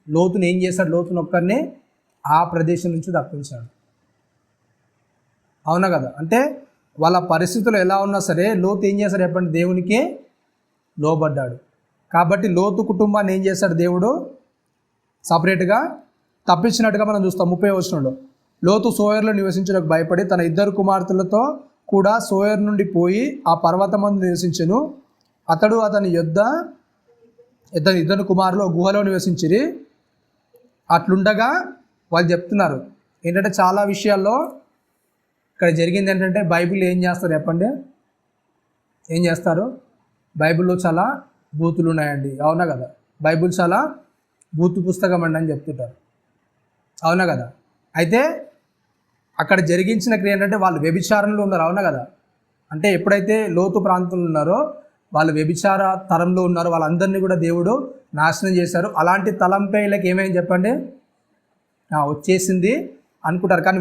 లోతుని ఏం చేశాడు, లోతుని ఒక్కరిని ఆ ప్రదేశం నుంచి తప్పించాడు. అవునా కదా? అంటే వాళ్ళ పరిస్థితులు ఎలా ఉన్నా సరే లోతు ఏం చేశాడు చెప్పండి, దేవునికి లోబడ్డాడు. కాబట్టి లోతు కుటుంబాన్ని ఏం చేశాడు దేవుడు, సపరేట్గా తప్పించినట్టుగా మనం చూస్తాం. 30వ వచనంలో, లోతు సోయర్లో నివసించడానికి భయపడి తన 2 కుమార్తెలతో కూడా సోయర్ నుండి పోయి ఆ పర్వతమందు నివసించెను. అతడు అతని 2 కుమారులు గుహలో నివసించిరి. అట్లుండగా వాళ్ళు చెప్తున్నారు ఏంటంటే చాలా విషయాల్లో ఇక్కడ జరిగింది ఏంటంటే, బైబిల్ ఏం చేస్తారు చెప్పండి, ఏం చేస్తారు, బైబిల్లో చాలా బూతులు ఉన్నాయండి. అవునా కదా? బైబిల్ చాలా బూతు పుస్తకం అండి అని చెప్తుంటారు. అవునా కదా? అయితే అక్కడ జరిగించిన క్రియ ఏంటంటే వాళ్ళు వ్యభిచారంలో ఉన్నారు. అవునా కదా? అంటే ఎప్పుడైతే లోతు ప్రాంతంలో ఉన్నారో వాళ్ళు వ్యభిచార తరంలో ఉన్నారో వాళ్ళందరినీ కూడా దేవుడు నాశనం చేశారు. అలాంటి తలంపేళ్ళకి ఏమైంది చెప్పండి, వచ్చేసింది అనుకుంటారు. కానీ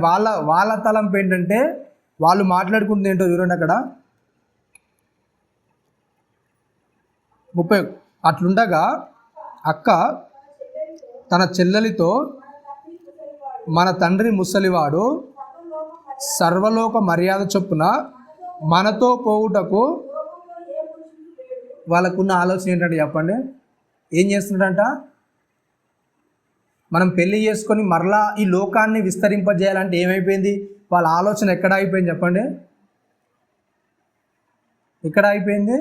వాళ్ళ తలంపు ఏంటంటే వాళ్ళు మాట్లాడుకుంటుంది ఏంటో చూడండి అక్కడ 30. అట్లుండగా అక్క తన చెల్లెలితో, మన తండ్రి ముసలివాడు సర్వలోక మర్యాద చొప్పున మనతో పోవుటకు, వాళ్ళకున్న ఆలోచన ఏంటంటే చెప్పండి, ఏం చేస్తున్నాడంట, మనం పెళ్లి చేసుకొని మరలా ఈ లోకాన్ని విస్తరింపజేయాలంటే ఏమైపోయింది, వాళ్ళ ఆలోచన ఎక్కడ అయిపోయింది చెప్పండి, ఇక్కడ అయిపోయింది.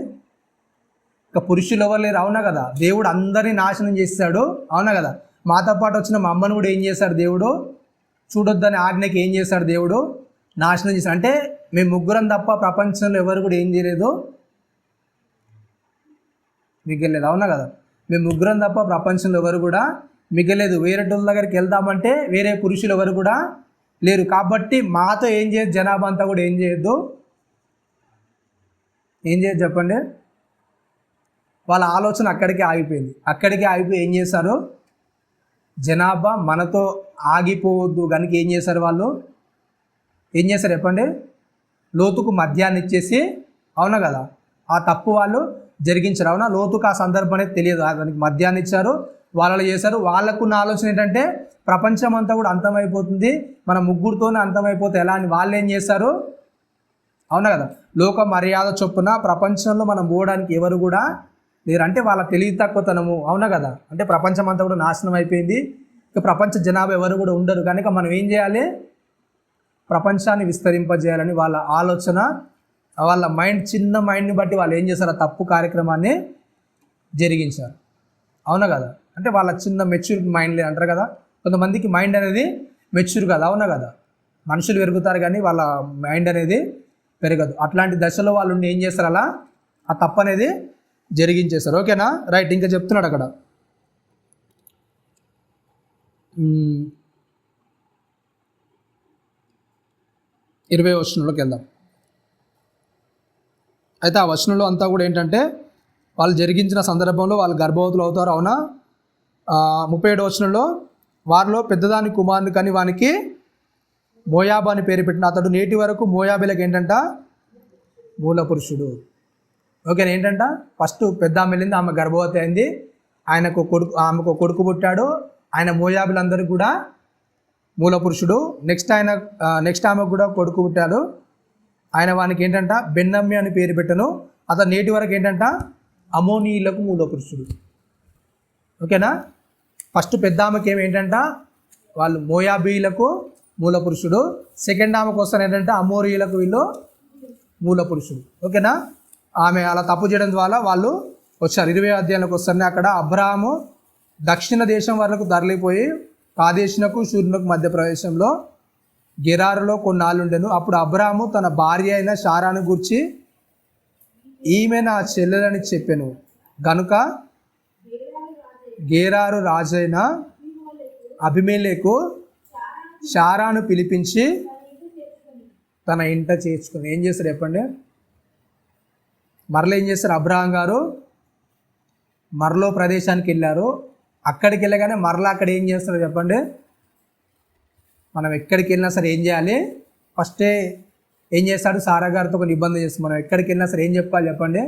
ఇక పురుషులు ఎవరు లేరు, అవునా కదా. దేవుడు అందరినీ నాశనం చేస్తాడు, అవునా కదా. మాతో పాటు వచ్చిన మా అమ్మను కూడా ఏం చేశాడు దేవుడు, చూడొద్దని ఆజ్ఞకి ఏం చేశాడు దేవుడు, నాశనం చేశాడు. అంటే మేము ముగ్గురం తప్ప ప్రపంచంలో ఎవరు కూడా ఏం చేయలేదు, మిగలేదు, అవునా కదా. మేము ముగ్గురం తప్ప ప్రపంచంలో ఎవరు కూడా మిగలేదు. వేరే వాళ్ళ దగ్గరికి వెళ్దామంటే వేరే పురుషులు ఎవరు కూడా లేరు. కాబట్టి మాతో ఏం చేయదు, జనాభా అంతా కూడా ఏం చేయొద్దు, ఏం చేయదు చెప్పండి. వాళ్ళ ఆలోచన అక్కడికే ఆగిపోయి ఏం చేశారు, జనాభా మనతో ఆగిపోవద్దు కనుక ఏం చేశారు, వాళ్ళు ఏం చేశారు చెప్పండి, లోతుకు మద్యాన్ని ఇచ్చేసి, అవునా కదా, ఆ తప్పు వాళ్ళు జరిగించారు. అవునా, లోతుకు ఆ సందర్భం అనేది తెలియదు, దానికి మద్యాన్ని ఇచ్చారు, వాళ్ళు చేశారు. వాళ్ళకున్న ఆలోచన ఏంటంటే ప్రపంచం అంతా కూడా అంతమైపోతుంది, మన ముగ్గురితోనే అంతమైపోతే ఎలా అని వాళ్ళు ఏం చేశారు, అవునా కదా. లోక మర్యాద చొప్పున ప్రపంచంలో మనం పోవడానికి ఎవరు కూడా లేరు. అంటే వాళ్ళ తెలివి తక్కువతనము, అవునా కదా. అంటే ప్రపంచం అంతా కూడా నాశనం అయిపోయింది, ఇక ప్రపంచ జనాభా ఎవరు కూడా ఉండరు కనుక మనం ఏం చేయాలి, ప్రపంచాన్ని విస్తరింపజేయాలని వాళ్ళ ఆలోచన, వాళ్ళ మైండ్, చిన్న మైండ్ని బట్టి వాళ్ళు ఏం చేశారు, ఆ తప్పు కార్యక్రమాన్ని జరిగించారు, అవునా కదా. అంటే వాళ్ళ చిన్న మెచ్యూర్ మైండ్ అంటారు కదా, కొంతమందికి మైండ్ అనేది మెచ్యూర్ కదా, అవునా కదా. మనుషులు పెరుగుతారు కానీ వాళ్ళ మైండ్ అనేది పెరగదు. అట్లాంటి దశలో వాళ్ళు ఏం చేస్తారు, అలా ఆ తప్పు అనేది జరిగించేస్తారు. ఓకేనా, రైట్. ఇంకా చెప్తున్నాడు అక్కడ 20వ వచనంలోకి వెళ్దాం. అయితే ఆ వచనంలో అంతా కూడా ఏంటంటే వాళ్ళు జరిగించిన సందర్భంలో వాళ్ళు గర్భవతులు అవుతారు, అవునా. 37వ వచనంలో వారిలో పెద్దదాని కుమారుని కానీ వానికి మోయాబు అని పేరు పెట్టిన అతడు నేటి వరకు మోయాబీలకు ఏంటంట, మూల పురుషుడు. ఓకేనా, ఏంటంట, ఫస్ట్ పెద్ద ఆమె వెళ్ళింది, ఆమె గర్భవతి అయింది, ఆమెకు కొడుకు పుట్టాడు, ఆయన మోయాబులందరికీ కూడా మూల పురుషుడు. నెక్స్ట్ ఆమెకు కూడా కొడుకు పుట్టాడు, ఆయన వానికి ఏంటంట బెన్నమ్మి అని పేరు పెట్టను, అతను నేటి వరకు ఏంటంట అమోనీయులకు మూల పురుషుడు. ఓకేనా, ఫస్ట్ పెద్ద ఆమెకి ఏంటంట వాళ్ళు మోయాబీలకు మూల పురుషుడు, సెకండ్ ఆమెకు వస్తాను ఏంటంటే అమోరీయులకు వీళ్ళు మూల పురుషుడు. ఓకేనా, ఆమె అలా తప్పు చేయడం ద్వారా వాళ్ళు వచ్చారు. 20వ అధ్యాయంలోకి వస్తారని అక్కడ అబ్రాహాము దక్షిణ దేశం వరకు తరలిపోయి కాదేశునకు షూరునకు మధ్య ప్రదేశంలో గెరారులో కొన్నాళ్ళు ఉండెను. అప్పుడు అబ్రాహాము తన భార్య అయిన శారాను గూర్చి ఈమె నా చెల్లెలని చెప్పెను గనుక గేరారు రాజైన అబీమెలెకు శారాను పిలిపించి తన ఇంట చేర్చుకుని ఏం చేస్తారు చెప్పండి. మరలో ఏం చేస్తారు, అబ్రహాం గారు మరలో ప్రదేశానికి వెళ్ళారు. అక్కడికి వెళ్ళగానే మరలా అక్కడ ఏం చేస్తారు చెప్పండి. మనం ఎక్కడికి వెళ్ళినా సరే ఏం చేయాలి, ఫస్టే ఏం చేస్తాడు, సారా గారితో ఒక నిబంధన చేస్తాం. మనం ఎక్కడికి వెళ్ళినా సరే ఏం చెప్పాలి చెప్పండి,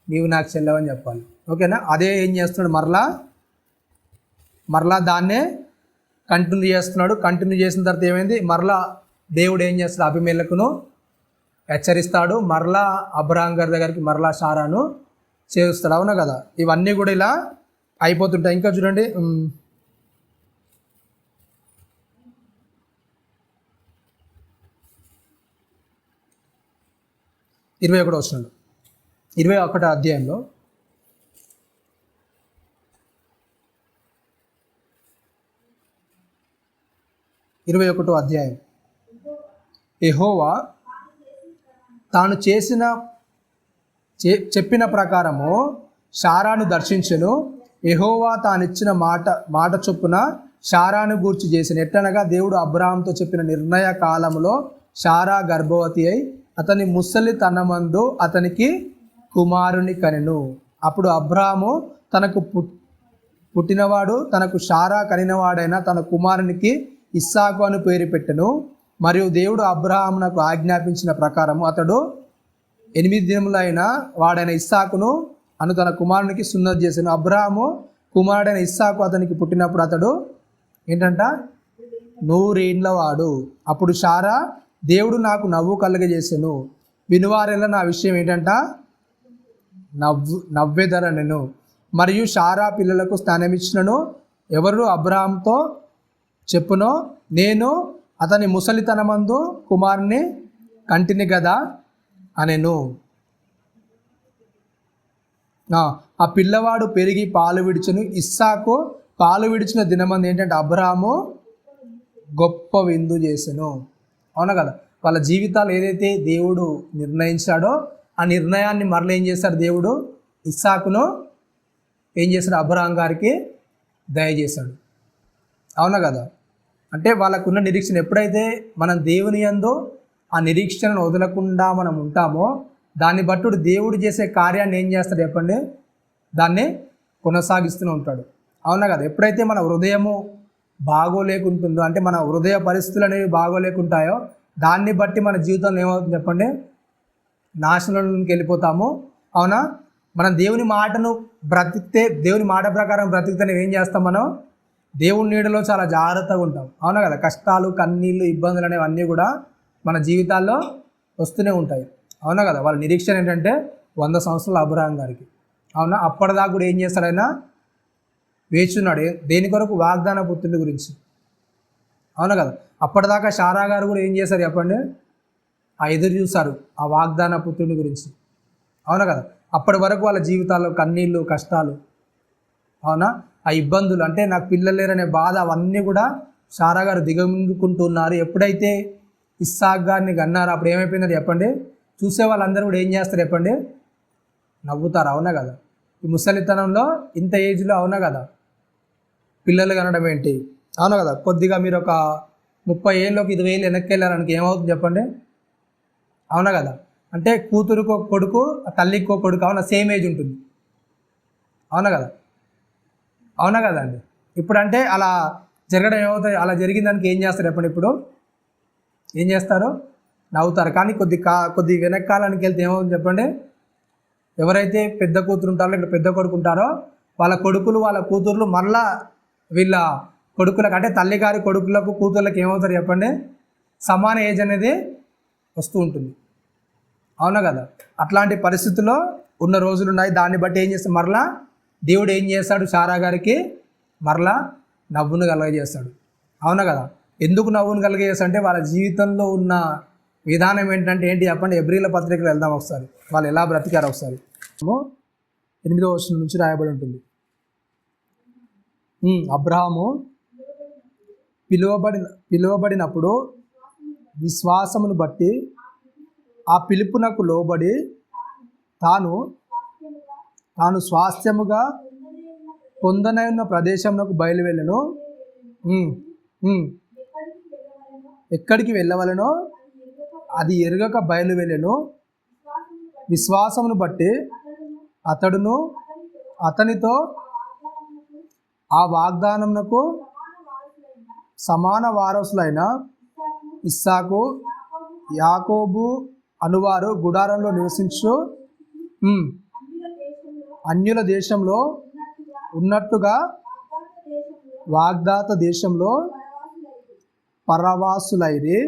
నీవు నాకు చెల్లవని చెప్పాలి. ఓకేనా, అదే ఏం చేస్తున్నాడు, మరలా దాన్నే కంటిన్యూ చేస్తున్నాడు. కంటిన్యూ చేసిన తర్వాత ఏమైంది, మరలా దేవుడు ఏం చేస్తాడు, అబీమెలెకును హెచ్చరిస్తాడు, మరలా అబ్రహాం గారి దగ్గరికి మరలా శారాను చేరుస్తాడు. అవునా కదా, ఇవన్నీ కూడా ఇలా అయిపోతుంటాయి. ఇంకా చూడండి 21వ వచనంలో 21వ అధ్యాయంలో 21వ అధ్యాయం యెహోవా తాను చెప్పిన ప్రకారము శారాను దర్శించెను. యెహోవా తానిచ్చిన మాట చొప్పున శారాను గూర్చి చేసిన ఎట్లనగా దేవుడు అబ్రహాంతో చెప్పిన నిర్ణయ కాలములో శారా గర్భవతి అయి అతని ముసలితనమందు అతనికి కుమారుని కనెను. అప్పుడు అబ్రహాము తనకు పుట్టినవాడు తనకు శారా కనినవాడైన తన కుమారునికి ఇస్సాకు అని పేరు పెట్టెను. మరియు దేవుడు అబ్రహామునకు ఆజ్ఞాపించిన ప్రకారము అతడు 8 దినములైన వాడైన ఇస్సాకును అను తన కుమారునికి సున్నతి చేశాను. అబ్రహాము కుమారుడైన ఇస్సాకు అతనికి పుట్టినప్పుడు అతడు ఏంటంట 100 ఏండ్ల వాడు. అప్పుడు శారా దేవుడు నాకు నవ్వు కలుగజేసాను, వినువారెల్లా నా విషయం ఏంటంట నవ్వెదర నేను. మరియు శారా పిల్లలకు స్థానమిచ్చినను ఎవరు అబ్రహాంతో చెప్పునో నేను అతని ముసలితనమందు కుమారుని కంటిని గదా అనెను. ఆ పిల్లవాడు పెరిగి పాలు విడిచెను. ఇస్సాకు పాలు విడిచిన దినమంది ఏంటంటే అబ్రాహాము గొప్ప విందు చేసెను. అవునా కదా? వాళ్ళ జీవితాలు ఏదైతే దేవుడు నిర్ణయించాడో ఆ నిర్ణయాన్ని మరలా ఏం చేశాడు దేవుడు? ఇస్సాకును ఏం చేశాడు? అబ్రహాం గారికి దయచేశాడు. అవునా కదా? అంటే వాళ్ళకున్న నిరీక్షణ ఎప్పుడైతే మనం దేవుని యందు ఆ నిరీక్షణను వదలకుండా మనం ఉంటామో దాన్ని బట్టి దేవుడు చేసే కార్యాన్ని ఏం చేస్తాడు చెప్పండి? దాన్ని కొనసాగిస్తూనే ఉంటాడు. అవునా కదా? ఎప్పుడైతే మన హృదయము బాగోలేకుంటుందో, అంటే మన హృదయ పరిస్థితులు అనేవి బాగోలేకుంటాయో దాన్ని బట్టి మన జీవితంలో ఏమవుతుంది చెప్పండి? నాశనంలోకి వెళ్ళిపోతాము. అవునా? మనం దేవుని మాటను బ్రతికితే, దేవుని మాట ప్రకారం బ్రతికితే ఏం చేస్తాం? మనం దేవుని నీడలో చాలా జాగ్రత్తగా ఉంటాం. అవునా కదా? కష్టాలు, కన్నీళ్ళు, ఇబ్బందులు అనేవి అన్నీ కూడా మన జీవితాల్లో వస్తూనే ఉంటాయి. అవునా కదా? వాళ్ళ నిరీక్షణ ఏంటంటే 100 సంవత్సరాల అబ్రహాం గారికి. అవునా? అప్పటిదాకా కూడా ఏం చేస్తాడైనా వేచున్నాడు. దేని కొరకు? వాగ్దాన పుత్రుడి గురించి. అవునా కదా? అప్పటిదాకా శారా గారు కూడా ఏం చేశారు చెప్పండి? ఆ ఎదురు చూశారు ఆ వాగ్దాన పుత్రుని గురించి. అవునా కదా? అప్పటి వరకు వాళ్ళ జీవితాల్లో కన్నీళ్ళు, కష్టాలు, అవునా, ఆ ఇబ్బందులు, అంటే నాకు పిల్లలు లేరనే బాధ, అవన్నీ కూడా శారా గారు దిగమింగుకుంటున్నారు. ఎప్పుడైతే ఇస్సాక్ గారిని కన్నారో అప్పుడు ఏమైపోయిందని చెప్పండి? చూసే వాళ్ళందరూ కూడా ఏం చేస్తారు చెప్పండి? నవ్వుతారు. అవునా కదా? ఈ ముసలితనంలో ఇంత ఏజ్లో, అవునా కదా, పిల్లలు కనడం ఏంటి? అవునా కదా? కొద్దిగా మీరు ఒక 30 ఏళ్ళకి 20 ఏళ్ళు వెనక్కి వెళ్ళారనికి ఏమవుతుంది చెప్పండి? అవునా కదా? అంటే కూతురుకో కొడుకు, తల్లికో కొడుకు, అవునా, సేమ్ ఏజ్ ఉంటుంది. అవునా కదా? అవునా కదా అండి? ఇప్పుడు అంటే అలా జరగడం ఏమవుతుంది? అలా జరిగిన దానికి ఏం చేస్తారు చెప్పండి? ఇప్పుడు ఏం చేస్తారు? నవ్వుతారు. కానీ కొద్ది వెనకాలానికి వెళ్తే ఏమవుతుంది చెప్పండి? ఎవరైతే పెద్ద కూతురు ఉంటారో, ఇక్కడ పెద్ద కొడుకు ఉంటారో వాళ్ళ కొడుకులు, వాళ్ళ కూతుర్లు మళ్ళా వీళ్ళ కొడుకులకు, అంటే తల్లిగారి కొడుకులకు, కూతుర్లకు ఏమవుతారు చెప్పండి? సమాన ఏజ్ అనేది వస్తూ ఉంటుంది. అవునా కదా? అట్లాంటి పరిస్థితుల్లో ఉన్న రోజులు ఉన్నాయి. దాన్ని బట్టి ఏం చేస్తాడు? మరలా దేవుడు ఏం చేస్తాడు? శారా గారికి మరలా నవ్వును కలగజేస్తాడు. అవునా కదా? ఎందుకు నవ్వును కలగజేస్తాడు అంటే వాళ్ళ జీవితంలో ఉన్న విధానం ఏంటి చెప్పండి? ఎబ్రీల పత్రికలు వెళ్దాం ఒకసారి, వాళ్ళు ఎలా బ్రతికారు ఒకసారి. 8వ వచనం నుంచి రాయబడి ఉంటుంది. అబ్రహాము పిలువబడినప్పుడు విశ్వాసమును బట్టి ఆ పిలుపునకు లోబడి తాను స్వాస్థ్యముగా పొందనైన ప్రదేశమునకు బయలువెళ్ళెను. ఎక్కడికి వెళ్ళవలనో అది ఎరుగక బయలువెళ్ళెను. విశ్వాసమును బట్టి అతడును అతనితో ఆ వాగ్దానమునకు సమాన వారసులైన ఇస్సాకు, యాకోబు అనువారు గుడారంలో నివసించు అన్యుల దేశంలో ఉన్నట్టుగా వాగ్దాత దేశంలో పరవాసులైరి.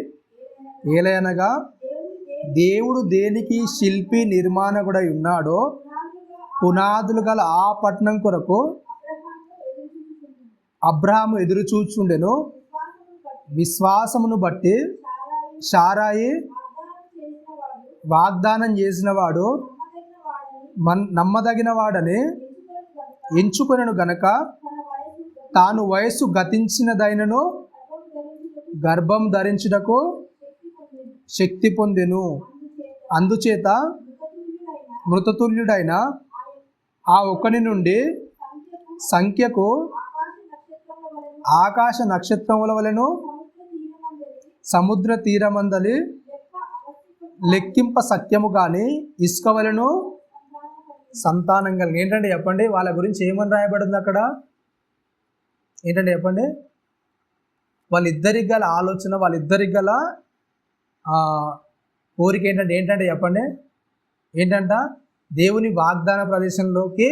ఏలయనగా దేవుడు దేనికి శిల్పి నిర్మాణకుడై ఉన్నాడో పునాదులు గల ఆ పట్టణం కొరకు అబ్రహాము ఎదురు చూచుండెను. విశ్వాసమును బట్టి శారాయి వాగ్దానం చేసినవాడు నమ్మదగిన వాడని ఎంచుకొనెను గనక తాను వయస్సు గతించినదైనను గర్భం ధరించుటకు శక్తి పొందెను. అందుచేత మృతతుల్యుడైన ఆ ఒకని నుండి సంఖ్యకు ఆకాశ నక్షత్రముల వలెను సముద్ర తీరమందలి లెక్కింప సత్యము కానీ ఇసుక వలెను సంతానం కలిగి. ఏంటంటే చెప్పండి? వాళ్ళ గురించి ఏమని రాయబడింది అక్కడ? ఏంటంటే చెప్పండి? వాళ్ళిద్దరికి గల ఆలోచన, వాళ్ళిద్దరికి గల కోరిక ఏంటంటే చెప్పండి? ఏంటంట? దేవుని వాగ్దాన ప్రదేశంలోకి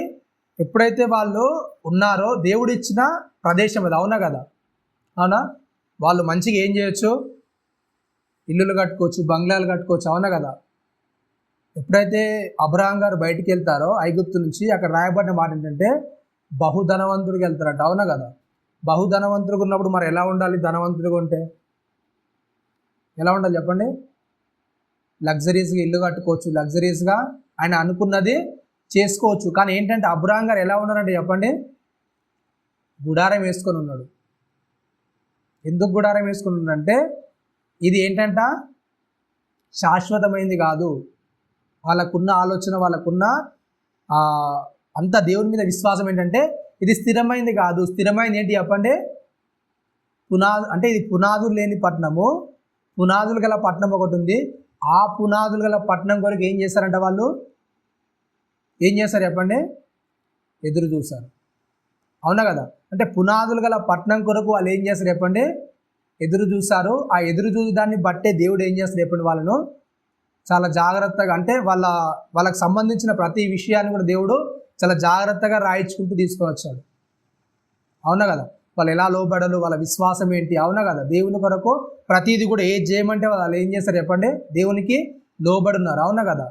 ఎప్పుడైతే వాళ్ళు ఉన్నారో దేవుడు ఇచ్చిన ప్రదేశం అది. అవునా కదా? అవునా? వాళ్ళు మంచిగా ఏం చేయొచ్చు? ఇల్లులు కట్టుకోవచ్చు, బంగ్లాలు కట్టుకోవచ్చు. అవునా కదా? ఎప్పుడైతే అబ్రహాం గారు బయటికి వెళ్తారో ఐగుప్తు నుంచి, అక్కడ రాయబడిన మాట ఏంటంటే బహుధనవంతుడికి వెళ్తారంట. అవునా కదా? బహుధనవంతుడిగా ఉన్నప్పుడు మరి ఎలా ఉండాలి? ధనవంతుడిగా ఉంటే ఎలా ఉండాలి చెప్పండి? లగ్జరీస్గా ఇల్లు కట్టుకోవచ్చు, లగ్జరీస్గా ఆయన అనుకున్నది చేసుకోవచ్చు. కానీ ఏంటంటే అబ్రహాం గారు ఎలా ఉన్నారంటే చెప్పండి, గుడారం వేసుకొని ఉన్నాడు. ఎందుకు గుడారం వేసుకొని ఉన్నాడంటే ఇది ఏంటంట శాశ్వతమైంది కాదు. వాళ్ళకున్న ఆలోచన, వాళ్ళకున్న అంత దేవుని మీద విశ్వాసం ఏంటంటే ఇది స్థిరమైంది కాదు. స్థిరమైంది ఏంటి చెప్పండి, అంటే ఇది పునాదులు లేని పట్టణము, పునాదులు గల పట్టణం ఒకటి ఉంది. ఆ పునాదులు గల పట్టణం కొరకు ఏం చేశారంట వాళ్ళు, ఏం చేశారు చెప్పండి, ఎదురు చూశారు. అవునా కదా? అంటే పునాదులు గల పట్టణం కొరకు వాళ్ళు ఏం చేస్తారు చెప్పండి, ఎదురు చూశారు. ఆ ఎదురు చూడడాన్ని బట్టే దేవుడు ఏం చేస్తారు చెప్పండి, వాళ్ళను చాలా జాగ్రత్తగా, అంటే వాళ్ళకి సంబంధించిన ప్రతి విషయాన్ని కూడా దేవుడు చాలా జాగ్రత్తగా రాయించుకుంటూ తీసుకొని వచ్చాడు. అవునా కదా? వాళ్ళు ఎలా లోబడలు, వాళ్ళ విశ్వాసం ఏంటి, అవునా కదా? దేవుని కొరకు ప్రతిదీ కూడా ఏది చేయమంటే వాళ్ళు ఏం చేస్తారు చెప్పండి, దేవునికి లోబడున్నారు. అవునా కదా?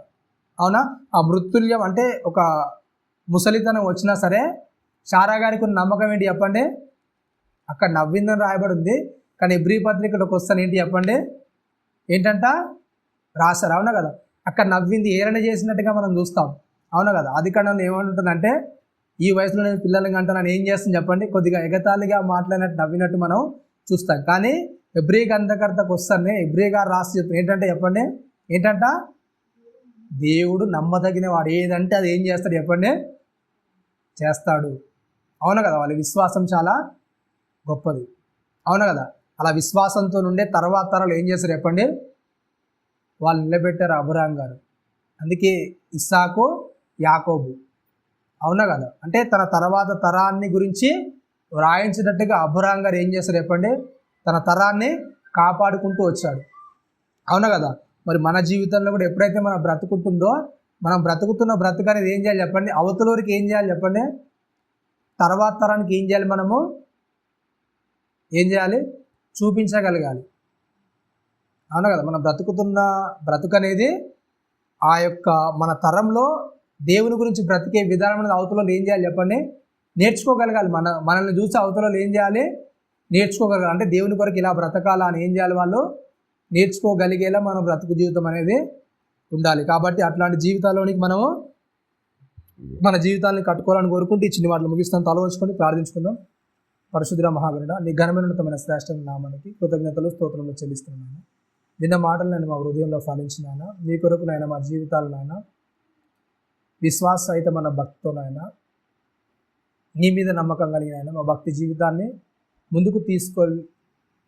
అవునా? ఆ మృత్యుల్యం అంటే ఒక ముసలితనం వచ్చినా సరే శారా గారికి ఉన్న నమ్మకం ఏంటి చెప్పండి, అక్కడ నవ్విందని రాయబడి ఉంది. కానీ ఎబ్రీ పత్రికలోకి వస్తాను ఏంటి చెప్పండి, ఏంటంట రాశారు. అవునా కదా? అక్కడ నవ్వింది ఏరణ చేసినట్టుగా మనం చూస్తాం. అవునా కదా? అది కారణంలో ఏమంటుందంటే ఈ వయసులో నేను పిల్లలకి అంటే నన్ను ఏం చేస్తాను చెప్పండి, కొద్దిగా ఎగతాళిగా మాట్లాడినట్టు నవ్వినట్టు మనం చూస్తాం. కానీ ఎబ్రీ గ్రంథకర్తకు వస్తానే ఎబ్రీ గారు రాసి చెప్తాను ఏంటంటే చెప్పండి, ఏంటంట దేవుడు నమ్మదగిన వాడు, ఏదంటే అది ఏం చేస్తాడు చెప్పండి, చేస్తాడు. అవునా కదా? వాళ్ళ విశ్వాసం చాలా గొప్పది. అవునా కదా? అలా విశ్వాసంతో నుండే తర్వాత తరాలు ఏం చేస్తారు చెప్పండి, వాళ్ళు నిలబెట్టారు అబ్రహాం గారు. అందుకే ఇస్సాకు, యాకోబు. అవునా కదా? అంటే తన తర్వాత తరాన్ని గురించి వ్రాయించినట్టుగా అబ్రహాం గారు ఏం చేస్తారు చెప్పండి, తన తరాన్ని కాపాడుకుంటూ వచ్చాడు. అవునా కదా? మరి మన జీవితంలో కూడా ఎప్పుడైతే మనం బ్రతుకుంటుందో, మనం బ్రతుకుతున్న బ్రతుకు అనేది ఏం చేయాలి చెప్పండి, అవతలూరికి ఏం చేయాలి చెప్పండి, తర్వాత తరానికి ఏం చేయాలి, మనము ఏం చేయాలి, చూపించగలగాలి. అవునా కదా? మనం బ్రతుకుతున్న బ్రతుకు అనేది ఆ యొక్క మన తరంలో దేవుని గురించి బ్రతికే విధానం అనేది అవతలలో ఏం చేయాలి చెప్పండి, నేర్చుకోగలగాలి. మనల్ని చూసి అవతలలో ఏం చేయాలి, నేర్చుకోగలగాలి. అంటే దేవుని కొరకు ఇలా బ్రతకాలా అని ఏం చేయాలి, వాళ్ళు నేర్చుకోగలిగేలా మన బ్రతుకు జీవితం అనేది ఉండాలి. కాబట్టి అట్లాంటి జీవితాల్లోనికి మనము మన జీవితాన్ని కట్టుకోవాలని కోరుకుంటూ ఈ చిన్న మాటలు ముగిస్తాను. తలవంచుకొని ప్రార్థించుకుందాం. పరిశుద్ధ మహాగణుడ, నీ ఘనమైనతమైన శ్రేష్ఠ నామానికి కృతజ్ఞతలు స్తోత్రములు చెల్లిస్తున్నాను. విన్న మాటలు నేను మా హృదయంలో ఫలించినాను. నీ కొరకు నాయన మా జీవితాలు నాయన విశ్వాస సహితమైన భక్తితో నాయన నీ మీద నమ్మకం కలిగిన ఆయన మా భక్తి జీవితాన్ని ముందుకు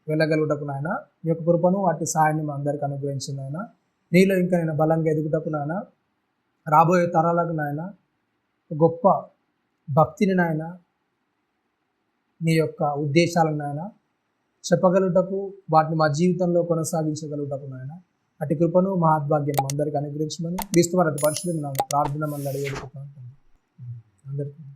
వెళ్ళగలుగుటకు నాయన మీ యొక్క కృపను వాటి సాయాన్ని మా అందరికీ అనుగ్రహించిన ఆయన, నీలో ఇంకా నేను బలంగా ఎదుగుటకు నాయన, రాబోయే తరాలకు నాయన గొప్ప భక్తిని నాయన, నీ యొక్క ఉద్దేశాలను నాయన చెప్పగలుగుటకు, వాటిని మా జీవితంలో కొనసాగించగలుగుటకు నాయన అటు కృపను మహాద్భాగ్యం అందరికీ అనుగ్రహించమని క్రీస్తు వారి పరిశుద్ధ ప్రార్థన మళ్ళీ అడిగేడుకుంటున్నాను అందరికీ.